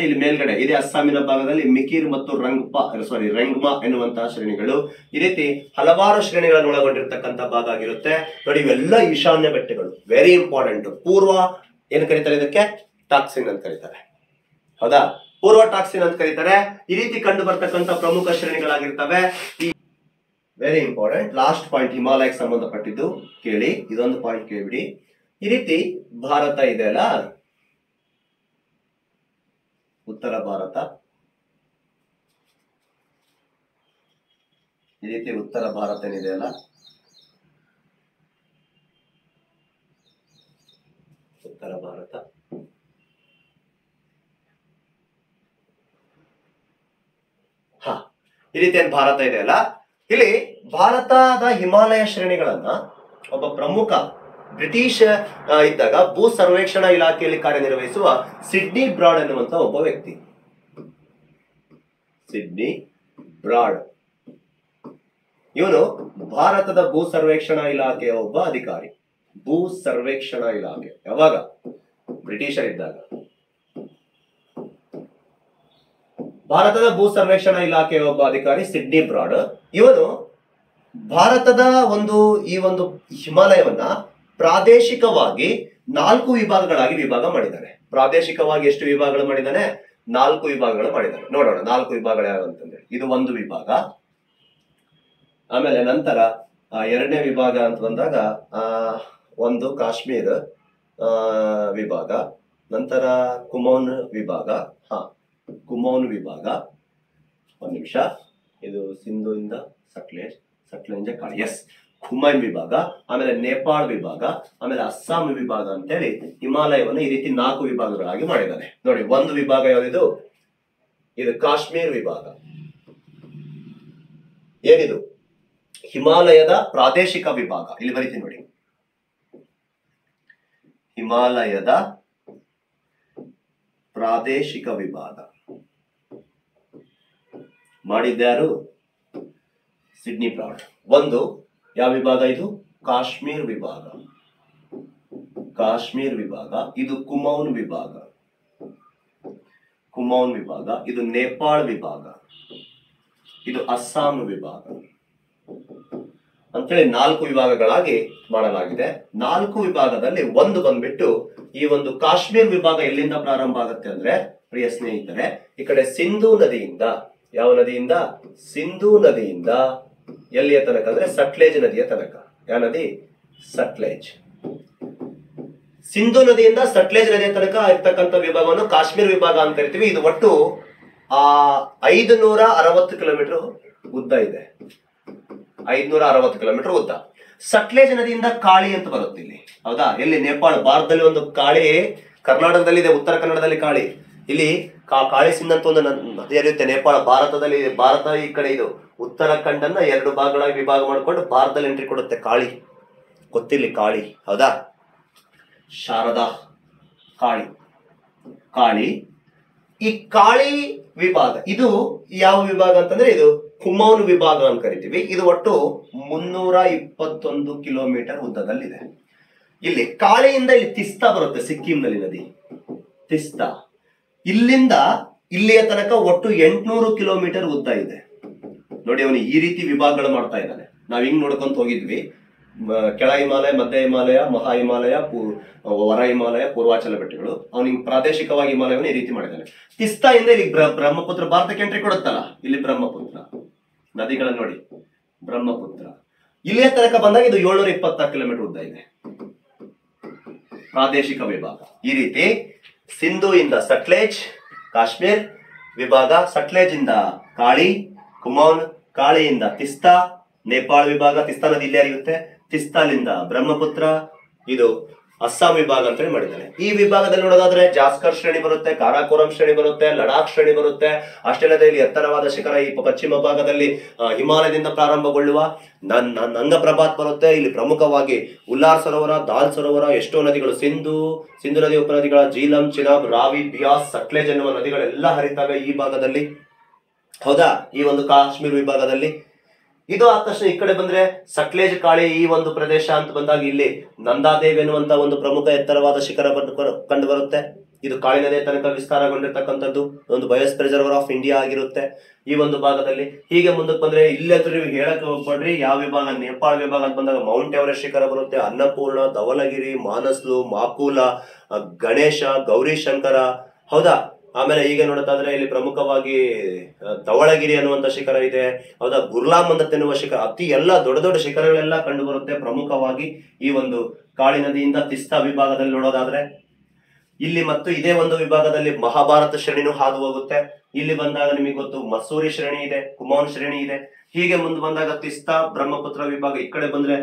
Speaker 1: ಇಲ್ಲಿ ಮೇಲ್ಗಡೆ ಇದೆ ಅಸ್ಸಾಮಿನ ಭಾಗದಲ್ಲಿ ಮಿಕಿರ್ ಮತ್ತು ರೆಂಗ್ಮಾ ಎನ್ನುವಂತಹ ಶ್ರೇಣಿಗಳು. ಈ ರೀತಿ ಹಲವಾರು ಶ್ರೇಣಿಗಳನ್ನು ಒಳಗೊಂಡಿರ್ತಕ್ಕಂಥ ಭಾಗ ಆಗಿರುತ್ತೆ ನೋಡಿ. ಇವೆಲ್ಲ ಈಶಾನ್ಯ ಬೆಟ್ಟಗಳು. Very important. ಪೂರ್ವ ಏನ್ ಕರೀತಾರೆ? ಇದಕ್ಕೆ ಟಾಕ್ಸಿನ್ ಅಂತ ಕರೀತಾರೆ. ಹೌದಾ? ಪೂರ್ವ ಟಾಕ್ಸಿನ್ ಅಂತ ಕರೀತಾರೆ. ಈ ರೀತಿ ಕಂಡು ಬರ್ತಕ್ಕಂಥ ಪ್ರಮುಖ ಶ್ರೇಣಿಗಳಾಗಿರ್ತವೆ. Very important. ಲಾಸ್ಟ್ ಪಾಯಿಂಟ್ ಹಿಮಾಲಯಕ್ಕೆ ಸಂಬಂಧಪಟ್ಟಿದ್ದು ಕೇಳಿ, ಇದೊಂದು ಪಾಯಿಂಟ್ ಕೇಳಿಬಿಡಿ. ಈ ರೀತಿ ಭಾರತ ಇದೆ ಅಲ್ಲ, ಉತ್ತರ ಭಾರತ, ಈ ರೀತಿ ಉತ್ತರ ಭಾರತ ಏನಿದೆ ಅಲ್ಲ, ಉತ್ತರ ಭಾರತ, ಈ ರೀತಿ ಏನ್ ಭಾರತ ಇದೆ ಅಲ್ಲ, ಇಲ್ಲಿ ಭಾರತದ ಹಿಮಾಲಯ ಶ್ರೇಣಿಗಳನ್ನ ಒಬ್ಬ ಪ್ರಮುಖ ಬ್ರಿಟಿಷ್ ಇದ್ದಾಗ ಭೂ ಸರ್ವೇಕ್ಷಣಾ ಇಲಾಖೆಯಲ್ಲಿ ಕಾರ್ಯನಿರ್ವಹಿಸುವ ಸಿಡ್ನಿ ಬ್ರಾಡ್ ಎನ್ನುವಂತ ಒಬ್ಬ ವ್ಯಕ್ತಿ, ಸಿಡ್ನಿ ಬ್ರಾಡ್, ಇವನು ಭಾರತದ ಭೂ ಸರ್ವೇಕ್ಷಣಾ ಇಲಾಖೆಯ ಒಬ್ಬ ಅಧಿಕಾರಿ. ಭೂ ಸರ್ವೇಕ್ಷಣಾ ಇಲಾಖೆ ಯಾವಾಗ? ಬ್ರಿಟಿಷರಿದ್ದಾಗ. ಭಾರತದ ಭೂ ಸರ್ವೇಕ್ಷಣಾ ಇಲಾಖೆಯ ಒಬ್ಬ ಅಧಿಕಾರಿ ಸಿಡ್ನಿ ಬ್ರಾಡ್, ಇವನು ಭಾರತದ ಈ ಒಂದು ಹಿಮಾಲಯವನ್ನ ಪ್ರಾದೇಶಿಕವಾಗಿ 4 ವಿಭಾಗಗಳಾಗಿ ವಿಭಾಗ ಮಾಡಿದ್ದಾನೆ. ಪ್ರಾದೇಶಿಕವಾಗಿ ಎಷ್ಟು ವಿಭಾಗಗಳು ಮಾಡಿದ್ದಾನೆ? 4 ವಿಭಾಗಗಳು ಮಾಡಿದ್ದಾನೆ. ನೋಡೋಣ 4 ವಿಭಾಗಗಳು ಯಾರು ಅಂತಂದ್ರೆ, ಇದು ಒಂದು ವಿಭಾಗ, ಆಮೇಲೆ ನಂತರ ಎರಡನೇ ವಿಭಾಗ ಅಂತ ಬಂದಾಗ ಒಂದು ಕಾಶ್ಮೀರ ವಿಭಾಗ, ನಂತರ ಕುಮೌನ್ ವಿಭಾಗ, ಕುಮೌನ್ ವಿಭಾಗ, ಒಂದು ನಿಮಿಷ, ಇದು ಸಿಂಧುವಿಂದ ಸಟ್ಲೇಜ್ ಕಾಳಿ, ಎಸ್, ಕುಮೈನ್ ವಿಭಾಗ, ಆಮೇಲೆ ನೇಪಾಳ ವಿಭಾಗ, ಆಮೇಲೆ ಅಸ್ಸಾಂ ವಿಭಾಗ ಅಂತೇಳಿ ಹಿಮಾಲಯವನ್ನು ಈ ರೀತಿ 4 ವಿಭಾಗಗಳಾಗಿ ಮಾಡಿದ್ದಾನೆ. ನೋಡಿ, ಒಂದು ವಿಭಾಗ ಯಾವ್ದಿದು? ಇದು ಕಾಶ್ಮೀರ್ ವಿಭಾಗ. ಏನಿದು? ಹಿಮಾಲಯದ ಪ್ರಾದೇಶಿಕ ವಿಭಾಗ. ಇಲ್ಲಿ ಬರೀತೀನಿ ನೋಡಿ, ಹಿಮಾಲಯದ ಪ್ರಾದೇಶಿಕ ವಿಭಾಗ ಮಾಡಿದ್ಯಾರು? Sydney broad. ಒಂದು ಯಾವ ವಿಭಾಗ ಇದು? ಕಾಶ್ಮೀರ್ ವಿಭಾಗ. ಕಾಶ್ಮೀರ್ ವಿಭಾಗ. ಇದು ಕುಮೌನ್ ವಿಭಾಗ. ಕುಮೌನ್ ವಿಭಾಗ. ಇದು ನೇಪಾಳ ವಿಭಾಗ. ಇದು ಅಸ್ಸಾಂ ವಿಭಾಗ ಅಂತೇಳಿ 4 ವಿಭಾಗಗಳಾಗಿ ಮಾಡಲಾಗಿದೆ. 4 ವಿಭಾಗದಲ್ಲಿ ಒಂದು ಬಂದ್ಬಿಟ್ಟು ಈ ಒಂದು ಕಾಶ್ಮೀರ್ ವಿಭಾಗ ಎಲ್ಲಿಂದ ಪ್ರಾರಂಭ ಆಗುತ್ತೆ ಅಂದ್ರೆ, ಪ್ರಿಯ ಸ್ನೇಹಿತರೆ, ಈ ಕಡೆ ಸಿಂಧೂ ನದಿಯಿಂದ, ಯಾವ ನದಿಯಿಂದ? ಸಿಂಧೂ ನದಿಯಿಂದ ಎಲ್ಲಿಯ ತನಕ ಅಂದ್ರೆ ಸಟ್ಲೇಜ್ ನದಿಯ ತನಕ. ಯಾವ ನದಿ? ಸಟ್ಲೇಜ್. ಸಿಂಧೂ ನದಿಯಿಂದ ಸಟ್ಲೇಜ್ ನದಿಯ ತನಕ ಇರ್ತಕ್ಕಂಥ ವಿಭಾಗವನ್ನು ಕಾಶ್ಮೀರ್ ವಿಭಾಗ ಅಂತ ಕರಿತೀವಿ. ಇದು ಒಟ್ಟು 560 ಕಿಲೋಮೀಟರ್ ಉದ್ದ ಇದೆ. 560 ಕಿಲೋಮೀಟರ್ ಉದ್ದ. ಸಟ್ಲೇಜ್ ನದಿಯಿಂದ ಕಾಳಿ ಅಂತ ಬರುತ್ತೆ ಇಲ್ಲಿ, ಹೌದಾ? ಎಲ್ಲಿ? ನೇಪಾಳ. ಭಾರತದಲ್ಲಿ ಒಂದು ಕಾಳಿ ಕರ್ನಾಟಕದಲ್ಲಿ ಇದೆ, ಉತ್ತರ ಕನ್ನಡದಲ್ಲಿ ಕಾಳಿ. ಇಲ್ಲಿ ಕಾಳಿ ಸಿಂಧ್ ಅಂತ ಒಂದು ನದಿ ಹರಿಯುತ್ತೆ ನೇಪಾಳ. ಭಾರತದಲ್ಲಿ ಭಾರತ ಈ ಕಡೆ, ಇದು ಉತ್ತರಾಖಂಡನ್ನ 2 ಭಾಗಗಳಾಗಿ ವಿಭಾಗ ಮಾಡಿಕೊಂಡು ಭಾರತದಲ್ಲಿ ಎಂಟ್ರಿ ಕೊಡುತ್ತೆ ಕಾಳಿ. ಗೊತ್ತಿರ್ಲಿ ಕಾಳಿ, ಹೌದಾ? ಶಾರದಾ, ಕಾಳಿ, ಕಾಳಿ. ಈ ಕಾಳಿ ವಿಭಾಗ ಇದು ಯಾವ ವಿಭಾಗ ಅಂತಂದ್ರೆ, ಇದು ಕುಮೌನ್ ವಿಭಾಗ ಅಂತ ಕರಿತೀವಿ. ಇದು ಒಟ್ಟು 321 ಕಿಲೋಮೀಟರ್ ಉದ್ದದಲ್ಲಿದೆ. ಇಲ್ಲಿ ಕಾಳಿಯಿಂದ ಇಲ್ಲಿ ತಿಸ್ತಾ ಬರುತ್ತೆ, ಸಿಕ್ಕಿಂನಲ್ಲಿ ನದಿ ತಿಸ್ತಾ. ಇಲ್ಲಿಂದ ಇಲ್ಲಿಯ ತನಕ ಒಟ್ಟು 800 ಕಿಲೋಮೀಟರ್ ಉದ್ದ ಇದೆ. ನೋಡಿ, ಅವನು ಈ ರೀತಿ ವಿಭಾಗಗಳು ಮಾಡ್ತಾ ಇದ್ದಾನೆ. ನಾವ್ ಹಿಂಗ್ ನೋಡ್ಕೊಂತ ಹೋಗಿದ್ವಿ, ಕೆಳ ಹಿಮಾಲಯ, ಮಧ್ಯ ಹಿಮಾಲಯ, ಮಹಾ ಹಿಮಾಲಯ, ಹೊರ ಹಿಮಾಲಯ, ಪೂರ್ವಾಚಲ ಬೆಟ್ಟಗಳು. ಅವನಿಗೆ ಪ್ರಾದೇಶಿಕವಾಗಿ ಹಿಮಾಲಯವನ್ನು ಈ ರೀತಿ ಮಾಡಿದ್ದಾನೆ. ತಿಸ್ತಾ ಇಂದ ಇಲ್ಲಿ ಬ್ರಹ್ಮಪುತ್ರ ಭಾರತಕ್ಕೆ ಎಂಟ್ರಿ ಕೊಡುತ್ತಲ್ಲ, ಇಲ್ಲಿ ಬ್ರಹ್ಮಪುತ್ರ ನದಿಗಳನ್ನು ನೋಡಿ, ಬ್ರಹ್ಮಪುತ್ರ. ಇಲ್ಲಿಯ ತನಕ ಬಂದಾಗ ಇದು 724 ಕಿಲೋಮೀಟರ್ ಉದ್ದ ಇದೆ, ಪ್ರಾದೇಶಿಕ ವಿಭಾಗ. ಈ ರೀತಿ ಸಿಂಧು ಇಂದ ಸಟ್ಲೇಜ್ ಕಾಶ್ಮೀರ್ ವಿಭಾಗ, ಸಟ್ಲೇಜ್ ಇಂದ ಕಾಳಿ ಕುಮೌನ್, ಕಾಳಿಯಿಂದ ತಿಸ್ತಾ ನೇಪಾಳ ವಿಭಾಗ, ತಿಸ್ತಾ ನದಿ ಇಲ್ಲೇ ಹರಿಯುತ್ತೆ, ತಿಸ್ತಾಲಿಂದ ಬ್ರಹ್ಮಪುತ್ರ, ಇದು ಅಸ್ಸಾಂ ವಿಭಾಗ ಅಂತೇಳಿ ಮಾಡಿದ್ದಾನೆ. ಈ ವಿಭಾಗದಲ್ಲಿ ನೋಡೋದಾದ್ರೆ ಜಾಸ್ಕರ್ ಶ್ರೇಣಿ ಬರುತ್ತೆ, ಕಾರಾಕೋರಂ ಶ್ರೇಣಿ ಬರುತ್ತೆ, ಲಡಾಖ್ ಶ್ರೇಣಿ ಬರುತ್ತೆ. ಅಷ್ಟೇ ಅಲ್ಲದೆ ಇಲ್ಲಿ ಎತ್ತರವಾದ ಶಿಖರ ಈ ಪಶ್ಚಿಮ ಭಾಗದಲ್ಲಿ ಹಿಮಾಲಯದಿಂದ ಪ್ರಾರಂಭಗೊಳ್ಳುವ ನಂಗ ಪ್ರಪಾತ್ ಬರುತ್ತೆ. ಇಲ್ಲಿ ಪ್ರಮುಖವಾಗಿ ಉಲ್ಲಾರ್ ಸರೋವರ, ದಾಲ್ ಸರೋವರ, ಎಷ್ಟೋ ನದಿಗಳು, ಸಿಂಧು ನದಿ ಉಪನದಿಗಳ ಜೀಲಂ, ಚಿನಾಬ್, ರಾವಿ, ಬಿಯಾಸ್, ಸಟ್ಲೇಜ್ ಎನ್ನುವ ನದಿಗಳೆಲ್ಲ ಹರಿತವೆ ಈ ಭಾಗದಲ್ಲಿ, ಹೌದಾ? ಈ ಒಂದು ಕಾಶ್ಮೀರ್ ವಿಭಾಗದಲ್ಲಿ. ಇದು ಆದ ತಕ್ಷಣ ಈ ಕಡೆ ಬಂದ್ರೆ ಸಟ್ಲೇಜ್ ಕಾಳಿ ಈ ಒಂದು ಪ್ರದೇಶ ಅಂತ ಬಂದಾಗ ಇಲ್ಲಿ ನಂದಾದೇವ್ ಎನ್ನುವಂತ ಒಂದು ಪ್ರಮುಖ ಎತ್ತರವಾದ ಶಿಖರ ಕಂಡು ಬರುತ್ತೆ. ಇದು ಕಾಳಿ ನದಿಯ ತನಕ ವಿಸ್ತಾರಗೊಂಡಿರ್ತಕ್ಕಂಥದ್ದು, ಒಂದು ಬಯೋಸ್ಫಿಯರ್ ರಿಸರ್ವರ್ ಆಫ್ ಇಂಡಿಯಾ ಆಗಿರುತ್ತೆ ಈ ಒಂದು ಭಾಗದಲ್ಲಿ. ಹೀಗೆ ಮುಂದಕ್ಕೆ ಬಂದ್ರೆ ಇಲ್ಲೇ ನೀವು ಹೇಳಕ್ ಹೋಗ್ಬೇಡ್ರಿ ಯಾವ ವಿಭಾಗ, ನೇಪಾಳ ವಿಭಾಗ ಅಂತ ಬಂದಾಗ ಮೌಂಟ್ ಎವರೆಸ್ಟ್ ಶಿಖರ ಬರುತ್ತೆ, ಅನ್ನಪೂರ್ಣ, ಧವಲಗಿರಿ, ಮಾನಸ್ಲು, ಮಾಕೂಲ, ಗಣೇಶ, ಗೌರಿ ಶಂಕರ, ಹೌದಾ? ಆಮೇಲೆ ಈಗ ನೋಡೋದಾದ್ರೆ ಇಲ್ಲಿ ಪ್ರಮುಖವಾಗಿ ಧವಳಗಿರಿ ಅನ್ನುವಂತ ಶಿಖರ ಇದೆ, ಹೌದಾ, ಗುರ್ಲಾಮಂದತ್ ಎನ್ನುವ ಶಿಖರ, ಅತಿ ಎಲ್ಲ ದೊಡ್ಡ ದೊಡ್ಡ ಶಿಖರಗಳೆಲ್ಲ ಕಂಡು ಬರುತ್ತೆ ಪ್ರಮುಖವಾಗಿ ಈ ಒಂದು ಕಾಳಿ ನದಿಯಿಂದ ತಿಸ್ತಾ ವಿಭಾಗದಲ್ಲಿ ನೋಡೋದಾದ್ರೆ. ಇಲ್ಲಿ ಮತ್ತು ಇದೇ ಒಂದು ವಿಭಾಗದಲ್ಲಿ ಮಹಾಭಾರತ ಶ್ರೇಣಿನೂ ಹಾದು ಹೋಗುತ್ತೆ. ಇಲ್ಲಿ ಬಂದಾಗ ನಿಮಗೆ ಗೊತ್ತು ಮಸೂರಿ ಶ್ರೇಣಿ ಇದೆ, ಕುಮಾನ್ ಶ್ರೇಣಿ ಇದೆ. ಹೀಗೆ ಮುಂದೆ ಬಂದಾಗ ತಿಸ್ತಾ ಬ್ರಹ್ಮಪುತ್ರ ವಿಭಾಗ. ಈ ಕಡೆ ಬಂದ್ರೆ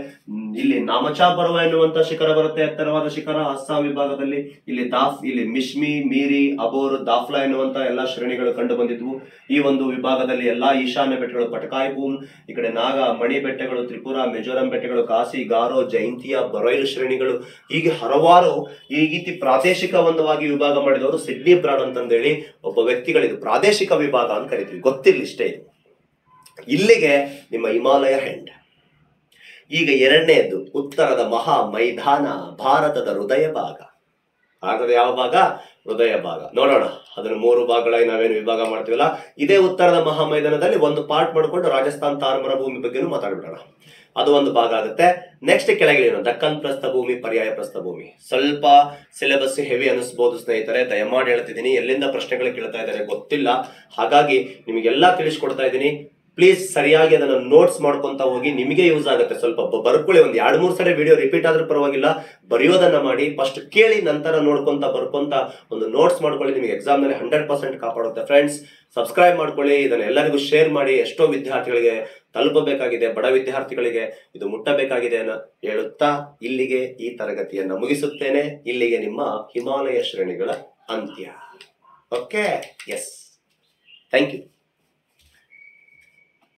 Speaker 1: ಇಲ್ಲಿ ನಾಮಚಾ ಪರ್ವ ಎನ್ನುವಂತ ಶಿಖರ ಬರುತ್ತೆ, ಎತ್ತರವಾದ ಶಿಖರ ಅಸ್ಸಾಂ ವಿಭಾಗದಲ್ಲಿ. ಇಲ್ಲಿ ಮಿಶ್ಮಿ, ಮೀರಿ, ಅಬೋರ್, ದಾಫ್ಲಾ ಎನ್ನುವಂತ ಎಲ್ಲಾ ಶ್ರೇಣಿಗಳು ಕಂಡು ಬಂದಿದ್ವು. ಈ ಒಂದು ವಿಭಾಗದಲ್ಲಿ ಎಲ್ಲಾ ಈಶಾನ್ಯ ಬೆಟ್ಟಗಳು, ಪಟಕಾಯಿ ಬೂಮ್, ಈ ಕಡೆ ನಾಗ, ಮಣಿ ಬೆಟ್ಟಗಳು, ತ್ರಿಪುರ, ಮಿಜೋರಾಂ ಬೆಟ್ಟಗಳು, ಕಾಸಿ, ಗಾರೋ, ಜೈಂತಿಯಾ, ಬರೈಲ್ ಶ್ರೇಣಿಗಳು, ಹೀಗೆ ಹಲವಾರು ಈ ರೀತಿ ಪ್ರಾದೇಶಿಕವಾಗಿ ವಿಭಾಗ ಮಾಡಿದವರು ಸಿಡ್ನಿ ಬ್ರಾಡ್ ಅಂತಂದೇಳಿ ಒಬ್ಬ ವ್ಯಕ್ತಿಗಳಿದು ಪ್ರಾದೇಶಿಕ ವಿಭಾಗ ಅಂತ ಕರಿತೀವಿ. ಗೊತ್ತಿರಲಿ ಇಷ್ಟೇ ಇದು. ಇಲ್ಲಿಗೆ ನಿಮ್ಮ ಹಿಮಾಲಯ ಹೆಂಡ್. ಈಗ ಎರಡನೇದು ಉತ್ತರದ ಮಹಾ ಮೈದಾನ, ಭಾರತದ ಹೃದಯ ಭಾಗ. ಭಾರತದ ಯಾವ ಭಾಗ? ಹೃದಯ ಭಾಗ. ನೋಡೋಣ ಅದನ್ನು 3 ಭಾಗಗಳಾಗಿ ನಾವೇನು ವಿಭಾಗ ಮಾಡ್ತೀವಲ್ಲ, ಇದೇ ಉತ್ತರದ ಮಹಾ ಮೈದಾನದಲ್ಲಿ ಒಂದು ಪಾರ್ಟ್ ಮಾಡ್ಕೊಂಡು ರಾಜಸ್ಥಾನ್ ಥಾರ್ ಮರುಭೂಮಿ ಬಗ್ಗೆನೂ ಮಾತಾಡ್ಬಿಡೋಣ. ಅದು ಒಂದು ಭಾಗ ಆಗುತ್ತೆ. ನೆಕ್ಸ್ಟ್ ಕೆಳಗೆ ದಕ್ಕನ್ ಪ್ರಸ್ಥಭೂಮಿ, ಪರ್ಯಾಯ ಪ್ರಸ್ಥಭೂಮಿ. ಸ್ವಲ್ಪ ಸಿಲೆಬಸ್ ಹೆವಿ ಅನಿಸ್ಬೋದು ಸ್ನೇಹಿತರೆ, ದಯಮಾಡಿ ಹೇಳ್ತಿದ್ದೀನಿ. ಎಲ್ಲಿಂದ ಪ್ರಶ್ನೆಗಳು ಕೇಳ್ತಾ ಇದ್ದಾರೆ ಗೊತ್ತಿಲ್ಲ, ಹಾಗಾಗಿ ನಿಮಗೆಲ್ಲ ತಿಳಿಸ್ಕೊಡ್ತಾ ಇದ್ದೀನಿ. ಪ್ಲೀಸ್ ಸರಿಯಾಗಿ ಅದನ್ನ ನೋಟ್ಸ್ ಮಾಡ್ಕೊಂತ ಹೋಗಿ, ನಿಮಗೆ ಯೂಸ್ ಆಗುತ್ತೆ. ಸ್ವಲ್ಪ ಬರ್ಕೊಳ್ಳಿ, ಒಂದು 2-3 ಸರಿ ವಿಡಿಯೋ ರಿಪೀಟ್ ಆದ್ರೂ ಪರವಾಗಿಲ್ಲ, ಬರೆಯೋದನ್ನ ಮಾಡಿ. ಫಸ್ಟ್ ಕೇಳಿ, ನಂತರ ನೋಡ್ಕೊಂತ ಬರ್ಕೊಂತ ಒಂದು ನೋಟ್ಸ್ ಮಾಡ್ಕೊಳ್ಳಿ. ನಿಮಗೆ ಎಕ್ಸಾಮ್ ನಲ್ಲಿ 100% ಕಾಪಾಡುತ್ತೆ. ಫ್ರೆಂಡ್ಸ್, ಸಬ್ಸ್ಕ್ರೈಬ್ ಮಾಡ್ಕೊಳ್ಳಿ, ಇದನ್ನ ಎಲ್ಲರಿಗೂ ಶೇರ್ ಮಾಡಿ. ಎಷ್ಟೋ ವಿದ್ಯಾರ್ಥಿಗಳಿಗೆ ತಲುಪಬೇಕಾಗಿದೆ, ಬಡ ವಿದ್ಯಾರ್ಥಿಗಳಿಗೆ ಇದು ಮುಟ್ಟಬೇಕಾಗಿದೆ ಅನ್ನೋ ಹೇಳುತ್ತಾ ಇಲ್ಲಿಗೆ ಈ ತರಗತಿಯನ್ನ ಮುಗಿಸುತ್ತೇನೆ. ಇಲ್ಲಿಗೆ ನಿಮ್ಮ ಹಿಮಾಲಯ ಶ್ರೇಣಿಗಳ ಅಂತ್ಯ. Okay, yes, thank you.